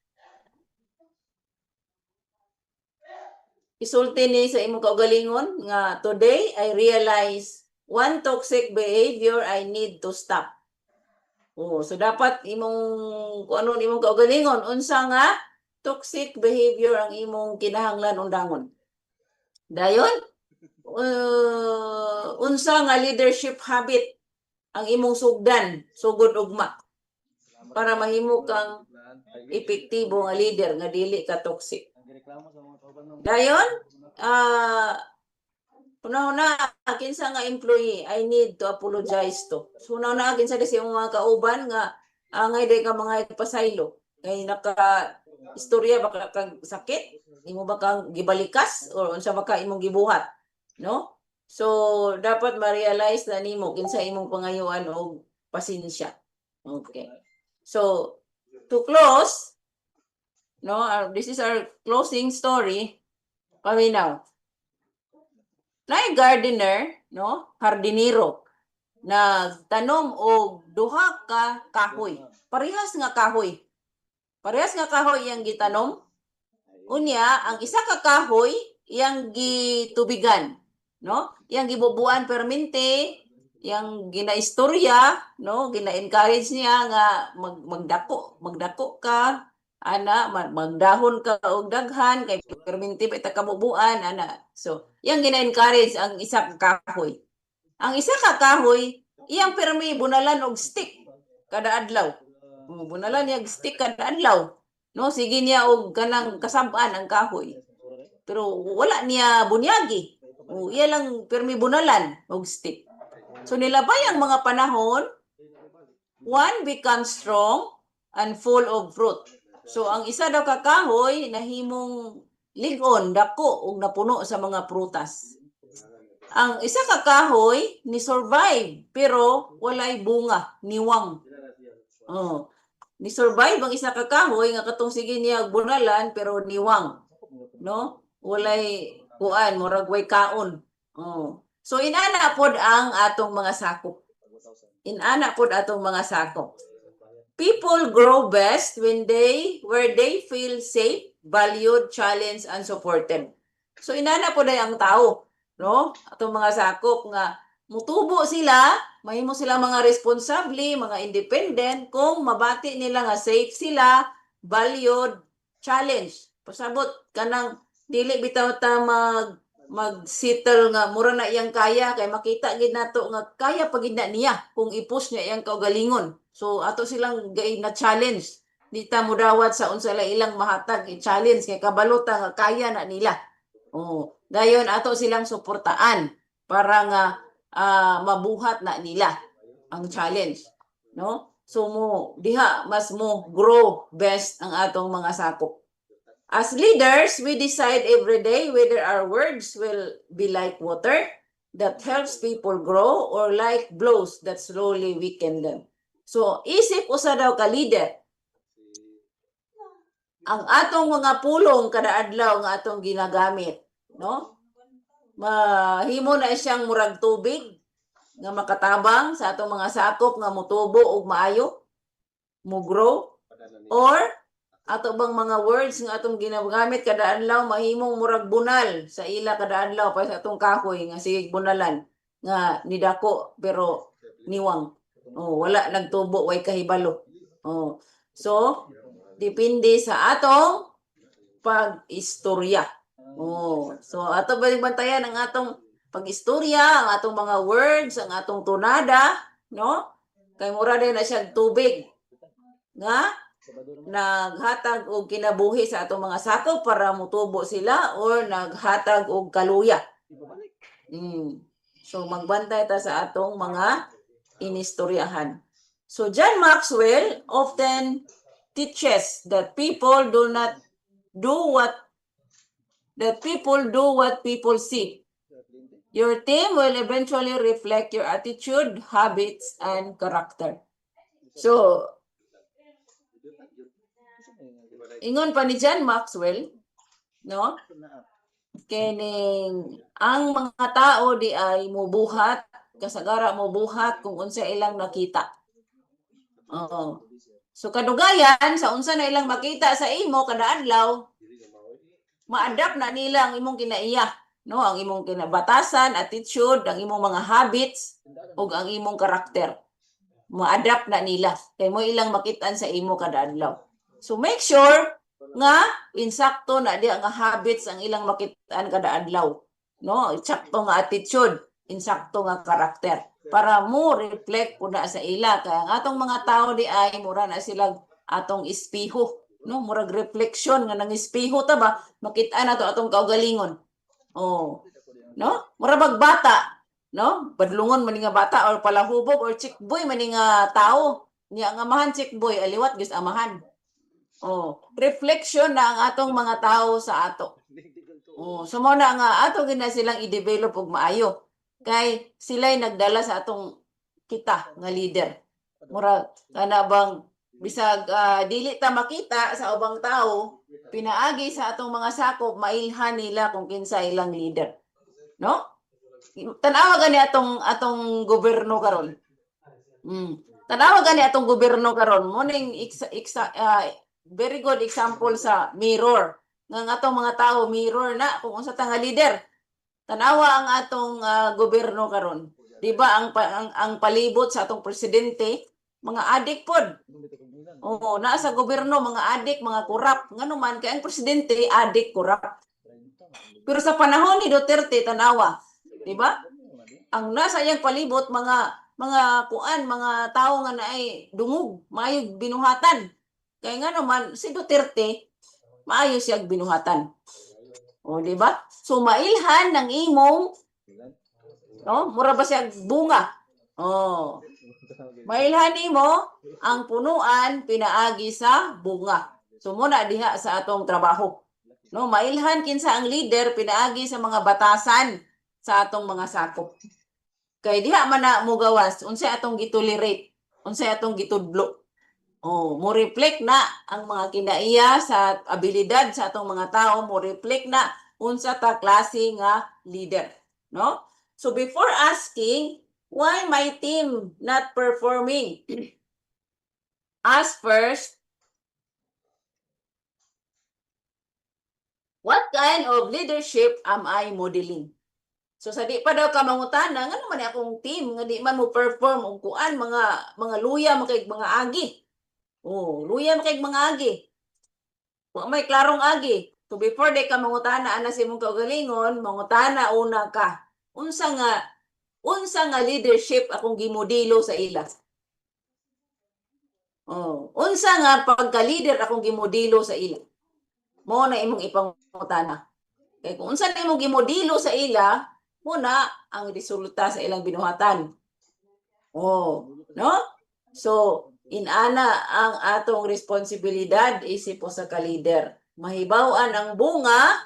isulti ni sa imong kaugalingon nga today I realize one toxic behavior I need to stop. Oh, so dapat imong kung ano imong kaugalingon unsa nga toxic behavior ang imong kinahanglan undangon. Dayon unsa nga leadership habit ang imong sugdan sugod ugma para mahimo kang epektibo nga leader nga dili ka toxic. Dayon una kinsa nga employee I need to apologize to. So una kinsa sa imong mga kauban nga angay day ka mga pasaylo kay naka istorya baka kang sakit, imo ba kang gibalikas or unsa ba ka imong gibuhat, no? So dapat ma-realize na nimo kinsa imong pangayuan og pasensya. Okay. So to close, no, this is our closing story. Paminaw. Nay gardener, no, hardinero, nagtanom og duha ka kahoy. Parehas nga kahoy. Parehas nga kahoy iyang gitanom. Unya, ang isa ka kahoy iyang gitubigan, no? Iyang gibubuan permente, iyang ginaistorya, no? Gina-encourage niya nga magdako ka, ana magdahon ka og daghan kay permente pa ta kabubuan, ana. So, iyang gina-encourage ang isa ka kahoy. Ang isa ka kahoy, iyang permi bunalan og stick kada adlaw. Bunalan niya stick kada adlaw. No, sige niya og kanang kasab-an ang kahoy. Pero wala niya bunyagi. Iya lang permi bunalan og stick. So nilabay ang mga panahon, one becomes strong and full of fruit. So ang isa daw ka kahoy nahimong lig-on, dako ug napuno sa mga prutas. Ang isa ka kahoy ni survive pero walay bunga, niwang. Oh. ni survive ang isa ka kahoy nga katong sige niya bunalan pero niwang, no? Walay kuan, murag way kaon. Oh. So inana pod ang atong mga sakop. Inana pod atong mga sakop. People grow best where they feel safe, valued, challenged, and supported. So inana po na ang tao, no? Atong mga sakop nga mutubo sila, mahimo sila mga responsable, mga independent kung mabati nila nga safe sila, valued, challenged. Pasabot kanang dili bitaw ta mag-settle nga mura na iyang kaya kay makita gid nato nga kaya pa gid na niya kung i-push niya iyang kaugalingon. So ato silang gay na challenge. Di ta mudawat sa unsa ilang mahatag i-challenge kay kabalota nga kaya na nila. Oh, dayon ato silang suportaan para nga mabuhat na nila ang challenge, no? So diha mas mo grow best ang atong mga sakop. As leaders, we decide every day whether our words will be like water that helps people grow or like blows that slowly weaken them. So, isip usa daw ka leader. Ang atong mga pulong kada adlaw nga atong ginagamit, no? Mahimo na siyang murag tubig nga makatabang sa atong mga sakop nga motubo og maayo, mo grow, or ato bang mga words nga atong ginagamit kada adlaw mahimong murag bunal sa ila kada adlaw pa sa atong kahoy nga sige bunalan nga nidako pero niwang. Oh, wala nagtubo way kahibalo. Oh. So, depende sa atong pag-istorya. Oh, so ato bantayan ang atong pag-istorya, ang atong mga words, ang atong tunada, no? Kay mura din na siya tubig. Nga naghatag og kinabuhi sa atong mga sakop para mutubo sila or naghatag og kaluya. So magbantay ta sa atong mga inistoryahan. So John Maxwell often teaches that people do what people see. Your team will eventually reflect your attitude, habits, and character. So ingon pa ni John Maxwell, no? Kining ang mga tao di ay mubuhat, kasagara mubuhat kung unsa ilang nakita. So kadugayan sa unsa na ilang makita sa imo kada adlaw, ma-adapt na nila ang imong kinaiya, no? Ang imong kinabatasan, attitude, ang imong mga habits ug ang imong karakter. Ma-adapt na nila kay mo ilang makitaan sa imo kada adlaw. So make sure nga insakto na di ang habits ang ilang makitaan kada adlaw, no? Insakto nga attitude, insakto nga karakter para mo reflect puna sa ila kay ang atong mga tao di ay mura na silang atong espiho, no? Murag reflection nga nang espiho ta ba makita na to atong kaugalingon. Oh, no? Mura magbata, no? Badlungon man nga bata or palahubog or chickboy man nga tao. Nya nga amahan chickboy aliwat gis amahan. Oh, reflection na ang atong mga tao sa ato. Oh, so mo na nga ato gina silang i-develop og maayo. Kay sila'y nagdala sa atong kita nga leader. Mura kana bang bisag dili ta makita sa ubang tao, pinaagi sa atong mga sakop mailhan nila kung kinsa ilang leader. No? Tanawa gani atong gobyerno karon. Tanawa gani atong gobyerno karon. Mo ning very good example sa mirror. Nga atong mga tao mirror na kung unsa ta nga leader. Tanawa ang atong gobyerno karon. Di ba ang palibot sa atong presidente mga adik pod. Oo, naa sa gobyerno mga adik, mga kurap. Ngano man kay ang presidente adik kurap. Pero sa panahon ni Duterte tanawa, di ba? Ang nasa iyang palibot mga tao nga naay dungog, maayog binuhatan. Kaya nga naman, si Duterte, maayos siyang binuhatan. O, di ba? So, mailhan ng imong, no? Mura ba siya bunga? O, mailhan imo, ang punuan, pinaagi sa bunga. So, muna diha sa atong trabaho. No? Mailhan kinsa ang leader, pinaagi sa mga batasan sa atong mga sakop. Kay diha man na mo gawas, unsay atong gitolerate, unsay atong gitudlo. mo reflect na ang mga kinaiya sa abilidad sa atong mga tao, mo reflect na unsa ta klase nga leader, no? So before asking why my team not performing, ask first, what kind of leadership am I modeling? So sa di pa daw ka mangutana, nga naman akong team nga di man mo perform og kuan mga luya makay mga agi. Luya makay mga agi. Wa may klarong agi. So before day ka mangutana ana sa imong kaugalingon, mangutana una ka. Unsa nga leadership akong gimodelo sa ila? Unsa nga pagka-leader akong gimodelo sa ila? Mo na imong ipangutana. Kay kung unsa na imong gimodelo sa ila, muna ang resulta sa ilang binuhatan. No? So, inana ang atong responsibilidad isip po sa ka-leader. Mahibaw-an ang bunga,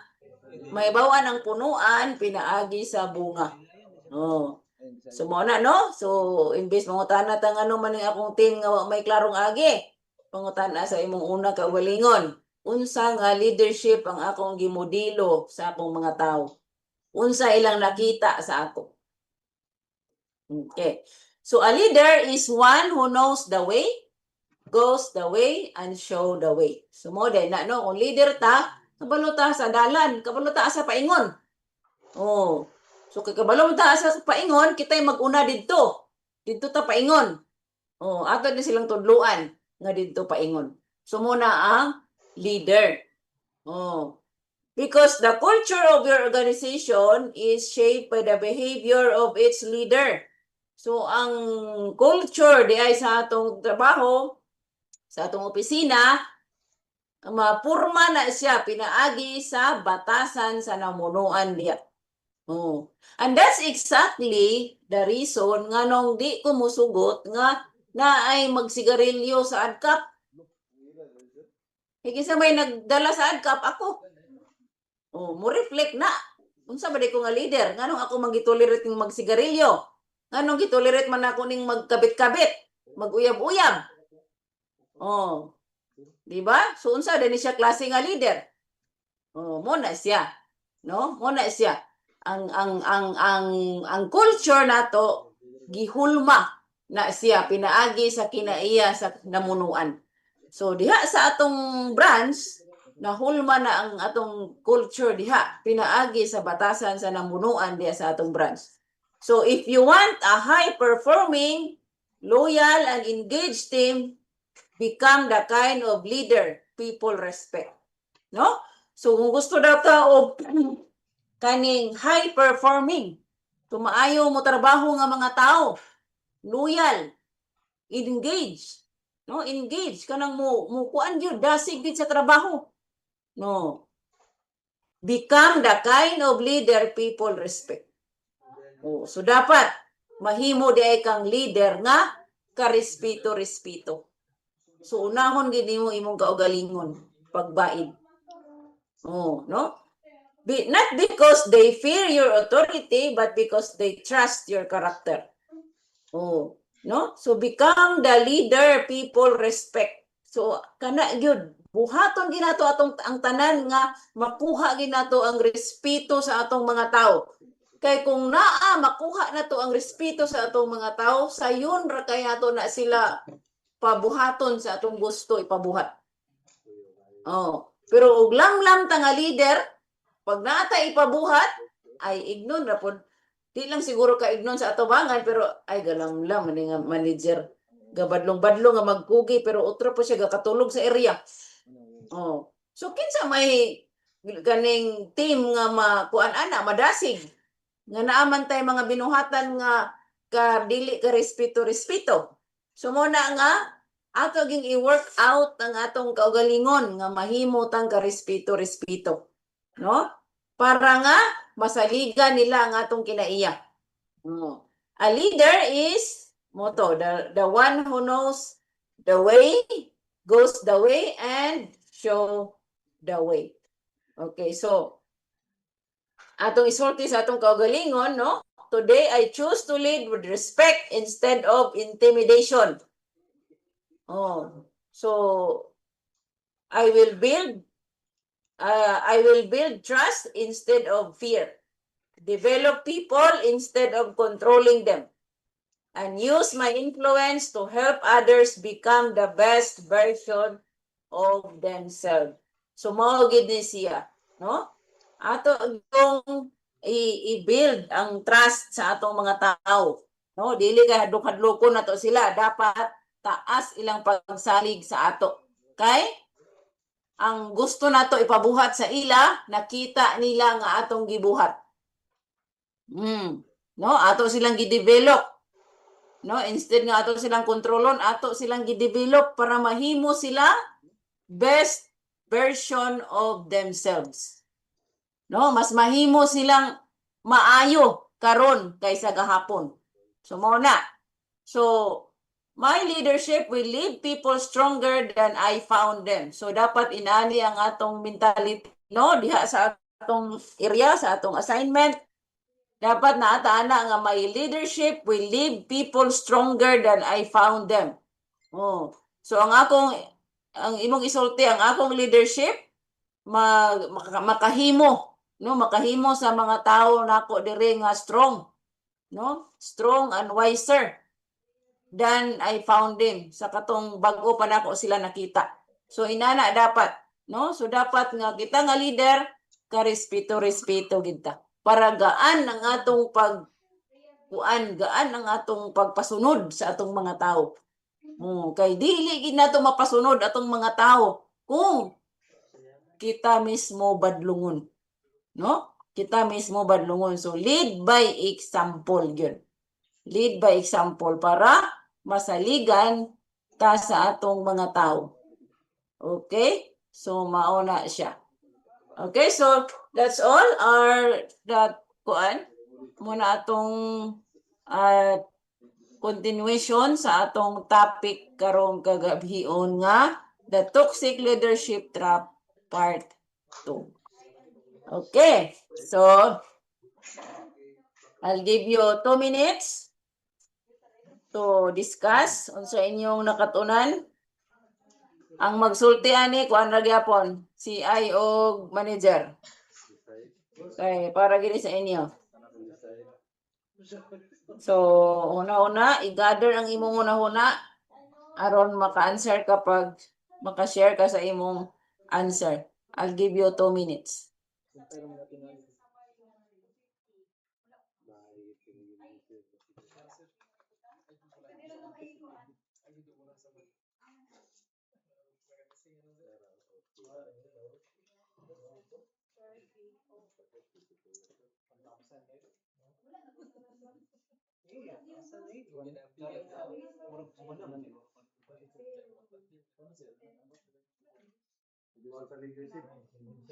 mahibaw-an ang punuan, pinaagi sa bunga. So, muna, no? So, imbes mangutana tang ano man ang akong team nga may klarong agi, pangutana sa imong una kaugalingon. Unsa nga leadership ang akong gimodelo sa akong mga tao? Unsa ilang nakita sa ako? Okay. So a leader is one who knows the way, goes the way, and show the way. So mo day na no, kung leader ta, kabalo ta sa dalan, kabalo ta sa paingon. So kabalo ta sa paingon, kitay mag-una didto. Didto ta paingon. Ato din silang tudluan nga didto paingon. So muna ang leader. Because the culture of your organization is shaped by the behavior of its leader. So, ang culture di ay sa atong trabaho, sa atong opisina, mapurma na siya, pinaagi sa batasan sa namunuan niya. And that's exactly the reason nga nung di ko musugot nga na ay magsigarilyo sa ADCAP. Higisa may nagdala sa ADCAP, ako. Mo reflect na. Unsa ba di ko nga leader? Nganong ako magitolerate ng magsigarilyo? Nganong gitolerate man ako ning magkabit-kabit, maguyab-uyab? Di ba? So unsa din siya klase nga leader? Mo na siya, no? Mo na siya. Ang culture nato gihulma na siya pinaagi sa kinaiya sa namunuan. So diha sa atong branch nahulma na ang atong culture diha, pinaagi sa batasan sa namunuan diha sa atong branch. So if you want a high-performing, loyal, and engaged team, become the kind of leader people respect. No? So kung gusto daw ta og kaning high-performing, tumaayo mo trabaho nga mga tao, loyal, engaged, no? Engaged kanang mo kuan gyud dasig gid sa trabaho. No. Become the kind of leader people respect. So dapat mahimo di ay kang leader nga karespeto-respeto. So unahon gid nimo imong kaugalingon pagbaid. No? Not because they fear your authority but because they trust your character. No? So become the leader people respect. So kana gyud buhaton ginato ang tanan nga makuha ginato ang respeto sa atong mga tao. Kay kung makuha nato ang respeto sa atong mga tao, sayon ra kay ato na sila pabuhaton sa atong gusto ipabuhat. Pero og lamlam ta nga leader, pag naata ipabuhat ay ignon ra pod. Di lang siguro ka ignon sa atubangan pero ay galamlam man nga manager. Gabadlong-badlong nga magkugi pero utro po siya gakatulog sa area. So kinsa may kaning team nga makuan ana madasig nga naaman tay mga binuhatan nga dili ka respeto. So muna nga ato ging i-work out ang atong kaugalingon nga mahimo tang ka respeto, no? Para nga masaligan nila ang atong kinaiya. A leader is motto, the one who knows the way, goes the way, and show the way. Okay, so atong isulti sa atong kaugalingon, no? Today I choose to lead with respect instead of intimidation. So I will build trust instead of fear. Develop people instead of controlling them. And use my influence to help others become the best version of themselves. So mao gid ni siya, no? Ato yung i-build ang trust sa atong mga tao, no? Dili ka hadlok-hadlokon nato sila, dapat taas ilang pagsalig sa ato. Kay ang gusto nato ipabuhat sa ila, nakita nila nga atong gibuhat. No, ato silang gi-develop. No, instead nga ato silang kontrolon, ato silang gi-develop para mahimo sila best version of themselves. No, mas mahimo silang maayo karon kaysa gahapon. So mao na. So my leadership will leave people stronger than I found them. So dapat inani ang atong mentality, no, diha sa atong area, sa atong assignment. Dapat naataana nga my leadership will leave people stronger than I found them. Oh. So ang imong isulti, ang akong leadership makahimo, no, makahimo sa mga tao nako diri nga strong, no? Strong and wiser than I found them. Sa katong bag-o pa nako sila nakita. So inana dapat, no? So dapat nga kita nga leader ka respeto gid ta. Para gaan ang atong gaan ang atong pagpasunod sa atong mga tao. Kay dili gid nato mapasunod atong mga tao kung kita mismo badlungon, no? Kita mismo badlungon. So lead by example gyud. Lead by example para masaligan ta sa atong mga tao. Okay? So mauna siya. Okay, so that's all muna atong continuation sa atong topic karong kagabhion nga the toxic leadership trap part 2. Okay, so I'll give you 2 minutes to discuss unsa inyong nakatunan. Ang magsulti ani kuan ra gyapon CI o manager. Okay, para gini sa inyo. So, una-una, i-gather ang imong una-una aron maka-answer kapag maka-share ka sa imong answer. I'll give you 2 minutes.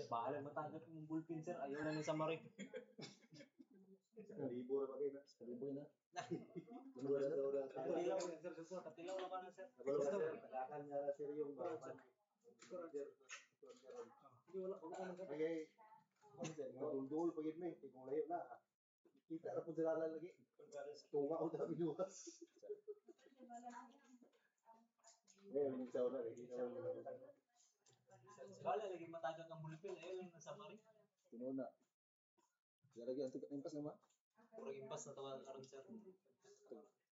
Bahala matagat ng bullpen sir, ayaw na ni Samari. Libo na ba kayo? Libo na. Katilaw na ba na sir? Tagakan nga na sir yung bahan. Okay. Dul-dul pagit mo eh. Kung layo na. Kita na po sila lagi. Tunga o dami luwas. Ngayon, yung sauna. Wala lagi matagang ang bulipin, ayaw lang nasa Mari. Tinuna. Kaya lagi, ang impas naman. Purang impas na tawa karon sir. Hindi,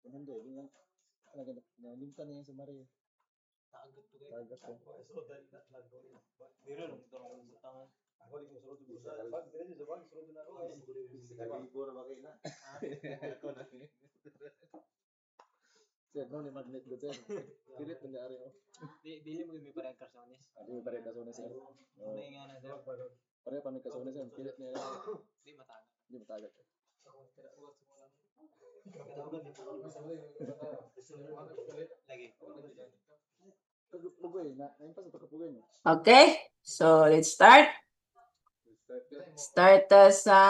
hindi nga. Nalimtan na yan sa Mari. Tagat to kayo. Tagat to. Diro lang ito ang tangan. Ako lang mo surod sa busa. Bag, dire sa bag, surod na ako. Libo na ba kayo na? Ako na. Sir, no ni magnet ko sir. Pilit na ari oh. Dili mo mi parang kasones. Dili parang kasones sir. May nga na sir. Pare pa mi kasones sir. Pilit na. Di mataga. Di mataga. Lagi. Okay, so let's start. Start sa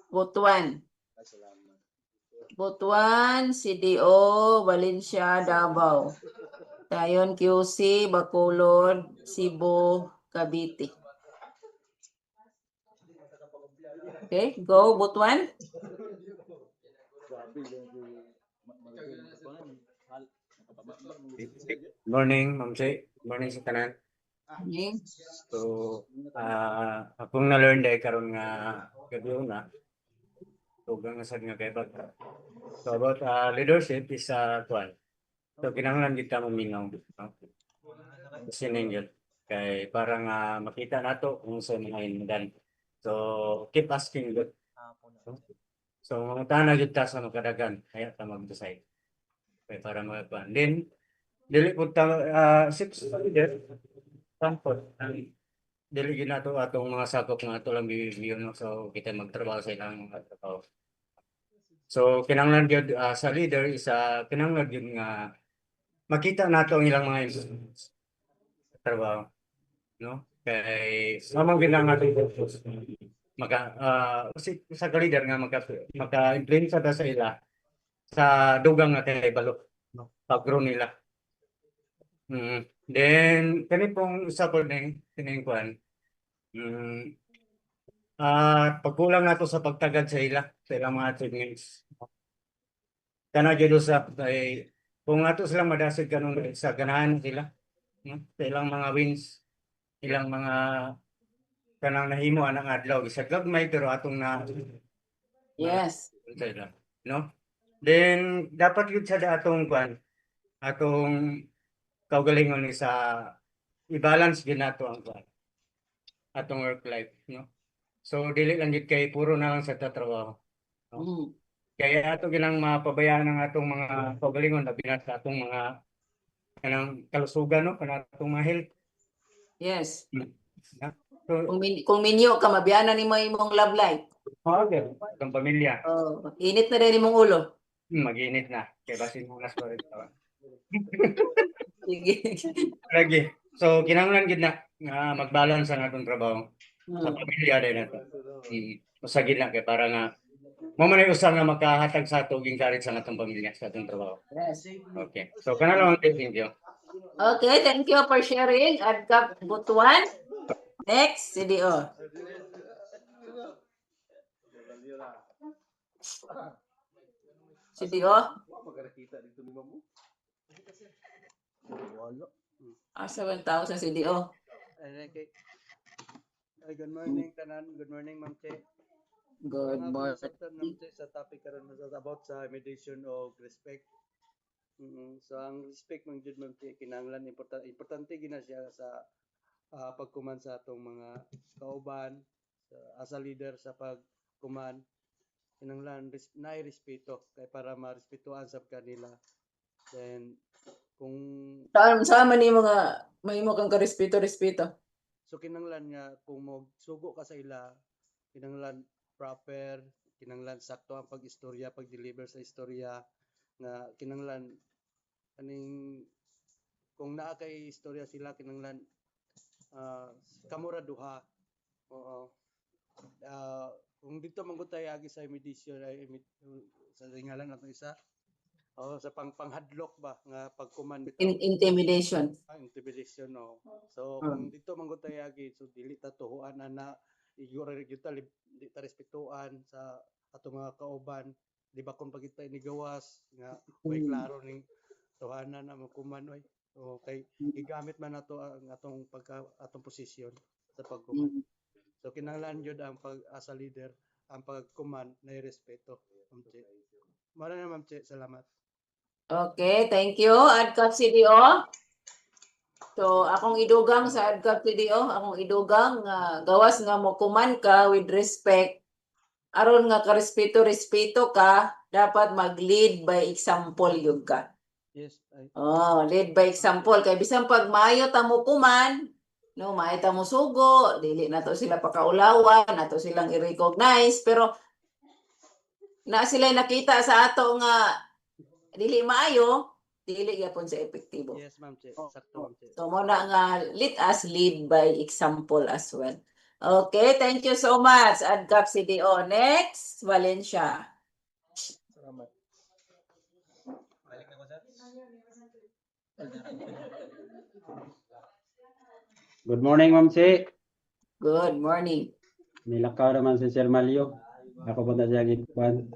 Butuan. Butuan, CDO, Valencia, Davao. Tayon, QC, Bacolod, Cebu, Cavite. Okay, go, Butuan. Grabe yung malagay ng kapangan. Morning, Ma'am Che. Morning sa tanan. Okay. So, akong na-learn dahil karon nga gabi na. Tugang nga sad nga kay bag. So about leadership is kuan. So kinahanglan kita maminaw. No? Kasi ninyo kay para nga makita nato kung sa mga hindan. So keep asking God. So mga tanan gyud ta sa makadagan kaya ta mag-decide. Kay para magkuan. Then dili pud ta six leader tampot dili gyud nato atong mga sakop nga ato lang bibigyan no so kita magtrabaho sa ilang mga trabaho. So kinahanglan gyud sa leader is kinahanglan gyud nga makita nato ang ilang mga trabaho no kay samang ginang ating purpose maka kasi sa leader nga maka-influence ta sa ila sa dugang nga kay balo no pag-grow nila. Then kani pong usa ko ning kuan pagkulang nato sa pagtagad sa ilang mga achievements. Kana gyud sa kay kung ato silang madasig kanon sa ganahan sila no? Sa ilang mga wins, ilang mga kanang nahimo anang adlaw bisag gagmay pero atong na Yes. sila, no? Then dapat gyud sa atong kuan atong kaugalingon ni sa i-balance gyud nato ang kuan atong work life, no? So dili lang gyud kay puro na lang sa tatrabaho. No? Kaya ato ginang mapabayaan ang atong mga kaugalingon labi na sa atong mga kanang kalusugan no kanang atong mga health. Yes. No? So Kung minyo ka, mabiyanan ni mo imong love life. okay, atong pamilya Init na rin imong ulo. mag-init na kay basin mo na storage tawa. Sige. Lagi. So kinahanglan gid na nga mag-balance ang atong trabaho sa pamilya din nato. Usagid na kay para nga mo man usa nga makahatag sa ato ginkarit sa atong pamilya sa atong trabaho. Yes. Okay. So kana lang thank you. Okay, thank you for sharing. Adkap Butuan. Next, CDO. CDO? 7,000 CDO. Good morning, tanan. Good morning, Ma'am Che. Good morning. Ma'am Che, sa topic karon about sa mediation of respect. So ang respect man jud, Ma'am Che, kinahanglan importante gina siya sa pagkuman sa atong mga kauban, as a leader sa pagkuman. Kinahanglan naay respeto kay para marespetuhan sab kanila. Then kung Saan man yung mga may mo kang karespeto. so kinahanglan nga kung sugo ka sa ila, kinahanglan proper, kinahanglan sakto ang pag-istorya, pag-deliver sa istorya nga kinahanglan kaning kung naa kay istorya sila kinahanglan kamura duha. Oo. Kung dito manggod tayo agi sa mediation sa ngalan nato isa sa panghadlok ba nga pagkuman bitaw Intimidation. intimidation no. So kung dito manggod tayo agi so dili ta tuhuan ana igura gyud ta di ta respetuan sa ato mga kauban di ba kung pagita ni gawas nga way klaro ning tuhanan na magkuman oy okay gigamit man nato ang atong atong posisyon sa pagkuman. So kinahanglan jud ang as a leader ang pagkuman na respeto. Ma'am Che. Mara na Ma'am Che, salamat. Okay, thank you. Adkap CDO. So, akong idugang sa Adkap CDO, akong idugang nga gawas nga mo kuman ka with respect. Aron nga karespeto ka, dapat mag-lead by example yun ka. Yes. Lead by example. Kaya bisang pag maayo ta mo kuman, no, maayo ta mo sugo, dili na to sila pakaulawan, na to silang i-recognize, pero na sila nakita sa ato nga dili maayo, dili gyapon sa epektibo. Yes, Ma'am Che. Sakto, Ma'am Che. So muna nga let us lead by example as well. Okay, thank you so much. Adkap CDO. Next, Valencia. Salamat. Balik ako, sir. Good morning, Ma'am Che. Good morning. Nilakaw naman si Sir Malio. Ako pa na siya gikuan.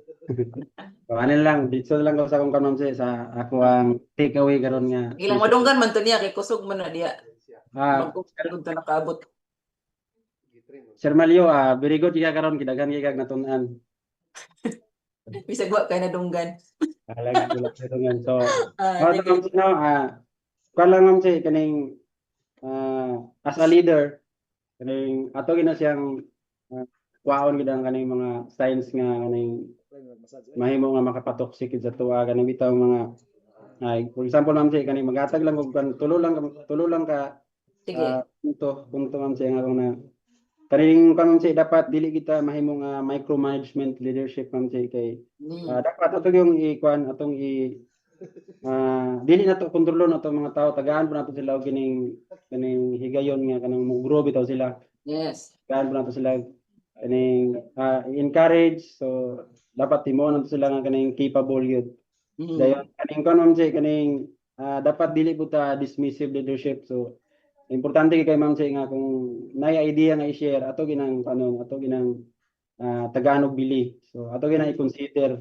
So, ano lang, dito lang ko sa akong kanon sa ako ang take away karon nga. Ilang madunggan man to niya kay kusog man na diya. Ah, Magkung ta nakaabot. Sir Malio, very good ka karon kidagan kay kag natun-an. Bisag wa kay nadunggan. Lagi ko lang natun-an. So, Sige. kuan lang ma'am si kaning as a leader kaning ato gina siyang kuwaon gid ang kaning mga signs nga kaning mahimo nga makapatoxic sa tuwa kaning bitaw mga for example ma'am si kaning magatag lang og tulo lang ka Sige. punto ma'am si nga na kaning ma'am si dapat dili kita mahimo nga micromanagement leadership ma'am si kay dapat ato yung atong dili na to kontrolon ato mga tao tagaan po nato sila og kining higayon nga kanang mo-grow bitaw sila. Yes. Tagaan po nato sila kaning encourage, so dapat timo nato sila nga kaning capable yun. Dayon kaning ma'am si kaning dapat dili po ta dismissive leadership, so importante kay ma'am si nga kung nay idea nga i-share ato ginang tagaan og bili, so ato ginang i-consider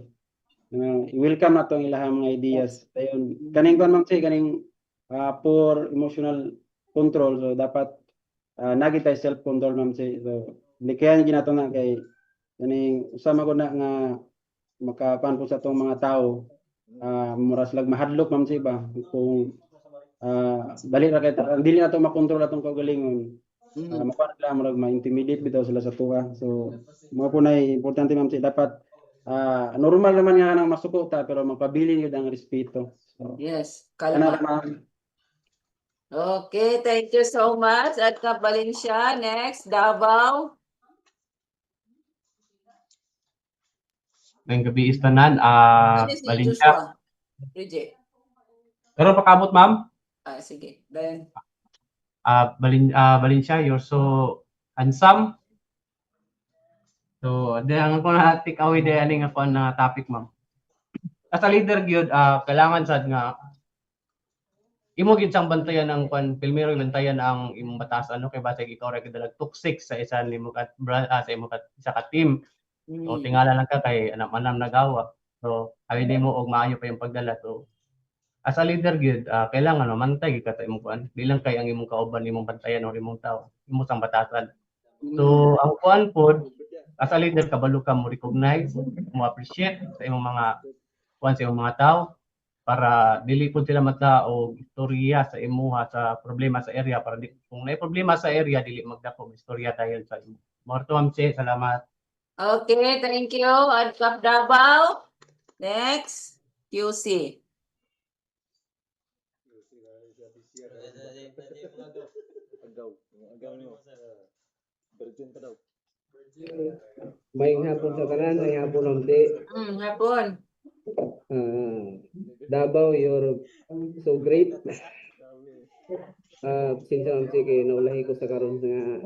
welcome na itong ilahang mga ideas. Dayon kaning ma'am si kaning for emotional control, so dapat nagitay self control ma'am si, so likayan ginato na kay kaning usama ko na nga makapan po sa tong mga tao muras lag mahadlok ma'am si ba kung dali ra kay dili na to makontrol atong kaugalingon. Mapan sila murag ma-intimidate bitaw sila sa tuwa, so mo po nay importante ma'am si dapat normal naman nga nang masuko ta pero magpabilin yun ang respeto. So, yes, kalma. Okay, thank you so much. At Valencia, next, Davao. Ngayong gabi is tanan, Valencia. Reject. Pero pakabot ma'am? Sige. Then. Valencia, you're so handsome. So, ang ko na take away day aning ako na topic ma'am. As a leader gyud kailangan sad nga imo gyud sang bantayan ang pilmero bantayan ang imong batasan kay basig ikaw ra gyud toxic sa isa nimo sa imo isa ka team. So tingala lang ka kay manam nagawa. So haydi mo og maayo pa yung pagdala. So as a leader gyud kailangan mamantay ka sa imong kuan. Di lang kay ang imong kauban imong bantayan o imong tao, imo sang batasan. So ang kuan pod as a leader kabalo ka mo recognize, mo appreciate sa imong mga kuan sa imong mga tao para dili pud sila mata og istorya sa imuha sa problema sa area para kung may problema sa area dili magdako istorya dayon sa imo. Morto ma'am che, salamat. Okay, thank you. Adkap Davao. Next, QC. Virgin pa daw. May hapon sa kanan, may hapon onti. Hapon. Davao, you're so great. Since sige, naulahi ko sa karon nga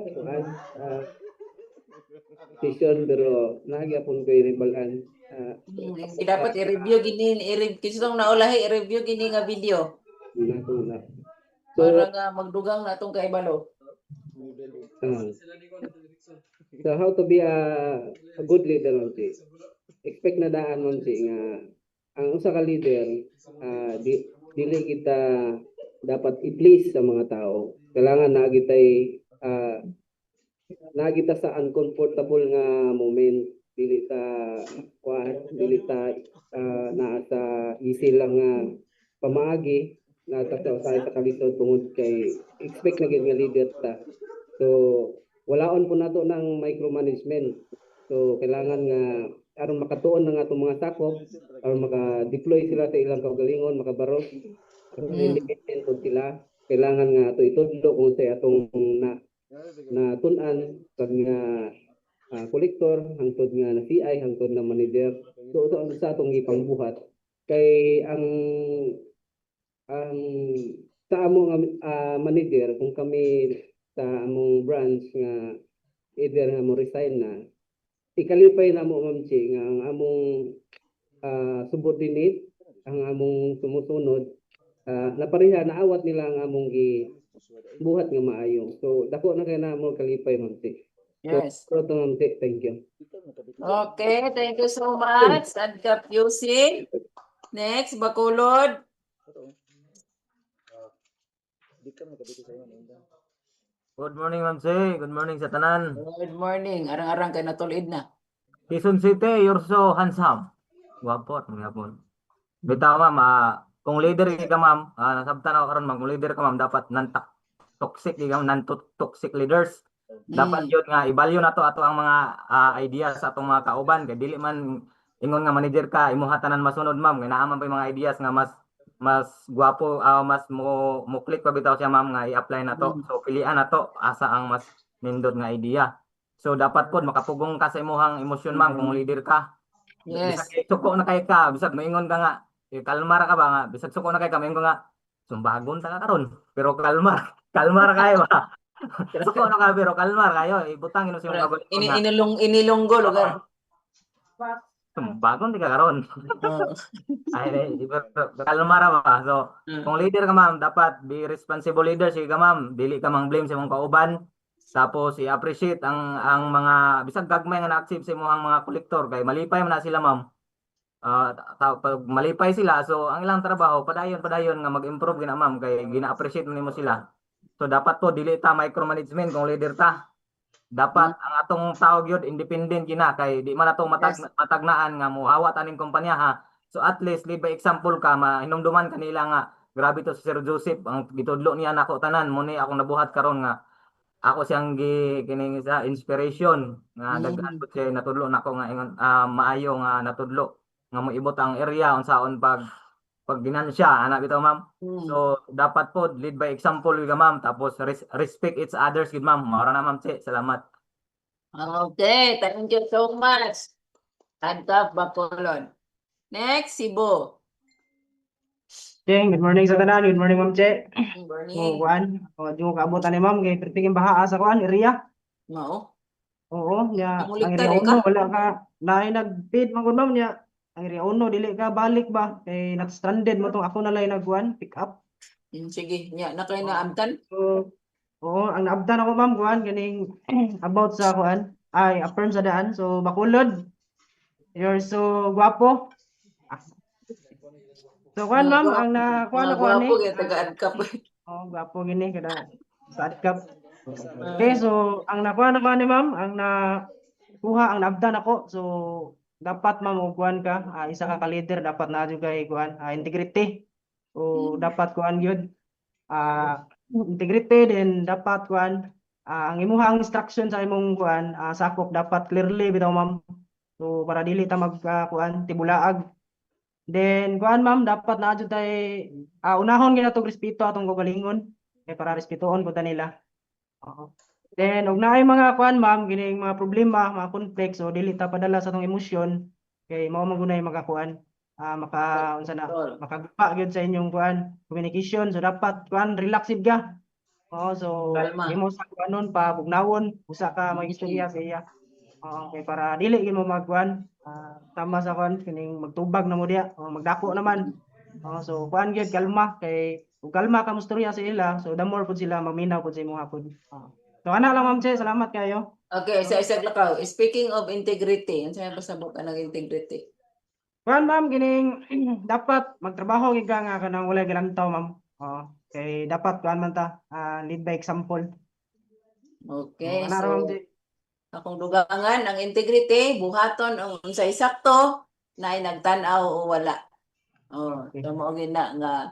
session pero nagyapon ko i-rebalan. Dapat i-review gini, kisong naulahi i-review gini nga video. So, para nga magdugang na itong kaibalo. So how to be a good leader Monsi? Expect na daan Monsi nga ang usa ka leader dili kita dapat i-please sa mga tao. Kailangan na kita sa uncomfortable nga moment, dili ta naa sa easy lang nga pamaagi na sa kalisod tungod kay expect na gid nga leader ta. So walaon po nato ng micromanagement. So kailangan nga aron makatuon na nga itong mga sakop, aron maka-deploy sila sa ilang kaugalingon, makabarok, independent po sila. Kailangan nga ito itudlo kung sa atong na tunan pag nga kolektor, hangtod nga na CI, hangtod na manager. So ito sa atong ipangbuhat. Kay ang sa among manager, kung kami sa among branch nga either nga mo resign na, ikalipay na mo ma'am Chi nga ang among subordinate, ang among sumusunod napareha naawat nila ang among buhat nga maayo. So dako na kay na mo kalipay ma'am Chi. Yes. Pero to ma'am Che, thank you. Okay, thank you so much. Adkap Yusi. Next, Bacolod. Good morning, Ma'am Say. Good morning sa tanan. Good morning. Arang-arang kay natulid na. Quezon City, you're so handsome. Gwapo at magyapon. Bitaw, ma'am, kung leader ka, ma'am, nasabtan ako karon, ma'am, kung leader ka, ma'am, dapat toxic, non-toxic leaders. Dapat yun nga, i-value na to ato ang mga ideas sa atong mga kauban. Kaya dili man ingon nga manager ka, imuha tanan masunod, ma'am. Kaya naaman pa yung mga ideas nga mas gwapo, mas mo click pa bitaw siya, ma'am, nga i-apply na to. So pilian na to asa ang mas nindot nga idea. So dapat po makapugong ka sa imuhang emosyon, ma'am, kung leader ka. Yes. Bisag suko na kay ka, bisag moingon ka nga, kalmar ka ba nga, bisag suko na kay ka, moingon nga, sumbagon ta ka karon. Pero kalmar kayo ba? Suko na ka pero kalmar kayo, ibutang ino sa imong kagulit. Inilunggo lugar. Sumbagon di ka karon. Oh. Ay, kalmar ba? So, kung leader ka, ma'am, dapat be responsible leader sige ka, ma'am. Dili ka mang blame sa imong kauban. Tapos i-appreciate ang mga bisag gagmay nga na-achieve sa imong mga kolektor kay malipay man na sila, ma'am. Pag malipay sila, so ang ilang trabaho padayon nga mag-improve gina, ma'am, kay gina-appreciate mo nimo sila. So dapat po dili ta micromanagement kung leader ta. Dapat ang atong tao gyud independent gina kay di man ato matagnaan nga muhawa taning kumpanya, ha. So at least lead by example ka, mahinumduman kanila nga grabe to si Sir Joseph, ang gitudlo niya nako tanan mo ni akong nabuhat karon nga ako siyang kining sa inspiration nga daghan po siya natudlo nako nga ingon maayo nga natudlo nga moibot ang area unsaon pag ginansya ana bitaw, ma'am. So dapat po lead by example ka, ma'am, tapos respect each others gid, ma'am. Mao ra na, ma'am. Salamat. Okay, thank you so much. Adkap Bacolod. Next, Cebu. Good morning sa tanan. Good morning, Ma'am Che. Good morning. Kuan, di mo kaabutan ni Ma'am kay pertingin baha sa kuan area. Mao. Oo, nya Ang ang ligtad area ka? uno wala ka naay nag-feed man gud, Ma'am, nya ang area uno dili ka balik ba kay nag-stranded mo tong ako na lay nagkuan pick up. Sige, nya na kay naamtan. So, oo, ang naabdan ako, Ma'am, kuan ganing about sa kuan ay affirm sa daan. So Bacolod, you're so gwapo. So kuan, Ma'am, ang nakuan ako ani. Gwapo kay taga-adkap. Oh, gwapo gini kada sa adkap. Okay, so ang nakuha naman ni Ma'am, ang nakuha, ang naabdan ako. So dapat, Ma'am, og kuan ka, isa ka ka-leader dapat na jud kay kuan, integrity. O dapat kuan gyud integrity, then dapat kuan ang imuhang instruction sa imong kuan sakop dapat clearly bitaw, Ma'am. So para dili ta mag kuan tibulaag. Then kuan, Ma'am, dapat na jud tay unahon gyud atong respeto atong kagalingon kay para respetuhon pud ta nila. Oo. Then og naay mga kuan, Ma'am, gining mga problema, mga conflict, so dili ta padala sa atong emosyon kay mao man gunay makakuan unsa na makagpa gyud sa inyong kuan communication. So dapat kuan relaxed ka. Oo, so Kalma. imo sa kuanon pa bugnawon usa ka magistorya sa iya. Oo, kay para dili gyud mo magkuan tama sa kuan kining magtubag na mo diya o magdako naman. So kuan gyud kalma kay ug kalma ka mo istorya sa ila, so the more pud sila maminaw pud sa imong hapon. So ana lang, Ma'am Che, salamat kayo. Okay, sa isang lakaw. Speaking of integrity, ano sa'yo pasabot ka ng integrity? Kuan, Ma'am, gining dapat magtrabaho gid ka nga kanang walay gilantaw, Ma'am. Kay dapat kuan man ta lead by example. Okay, Ana ra, Ma'am so Che. akong dugangan ang integrity, buhaton ang unsay sakto na nagtan-aw o wala. Okay. So mao gina nga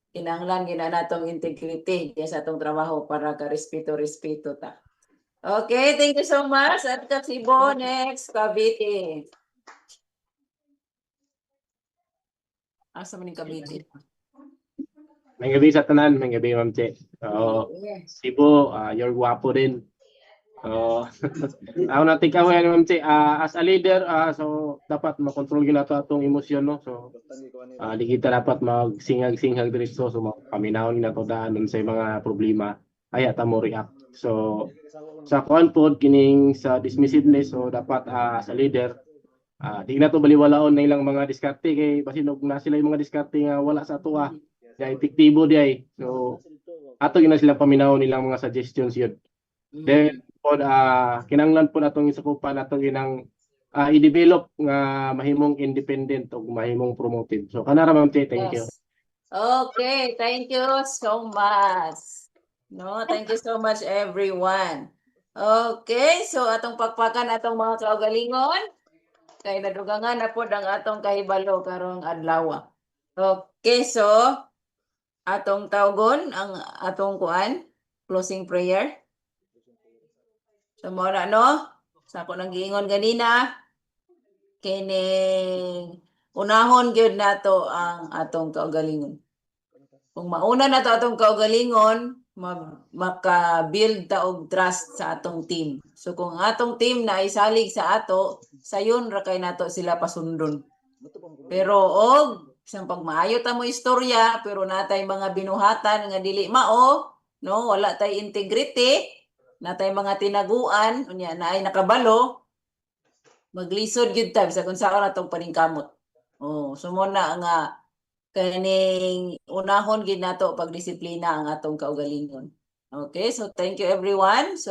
kinahanglan gina natong integrity diya sa atong trabaho para ka respeto ta. Okay, thank you so much. At Cebu, next, Cavite. Asa man yung Cavite? May gabi sa tanan, may gabi, Ma'am Che. So, Yes. Cebu, you're gwapo din. So, ako natin ka yan, Ma'am Che. As a leader, so dapat makontrol yun nato atong emosyon, no? So, di kita dapat magsingag-singag diretso, so paminahon na to daan sa mga problema. Ay, ata mo react. So, sa kuan pod kining sa dismissiveness, so dapat as a leader, di na to baliwalaon na ilang mga diskarte kay basin og na sila yung mga diskarte nga wala sa ato Di epektibo di ay. So ato gina sila paminahon nilang mga suggestions yun. Then pod kinahanglan po natong isakupan nato ginang i-develop nga mahimong independent o mahimong promoted. So kana ra ma'am T, thank you. Yes. Okay, thank you so much. No, thank you so much everyone. Okay, so atong pakpakan atong mga kaugalingon kay nadugangan na pod ang atong kahibalo karong adlaw. Okay, so atong tawgon ang atong kuan closing prayer. So mo na no, sa ako nang giingon ganina kining unahon gyud nato ang atong kaugalingon. Kung mauna na to atong kaugalingon, maka-build ta og trust sa atong team. So kung atong team na isalig sa ato, sayon ra kay nato sila pasundon. Pero og isang pagmaayo ta mo istorya pero natay mga binuhatan nga dili mao, no, wala tay integrity, natay mga tinaguan, unya naay nakabalo, maglisod gyud ta bisag unsa ka natong paningkamot. Oh, sumo na nga kaning unahon gid nato pagdisiplina ang atong kaugalingon. Okay, so thank you everyone. So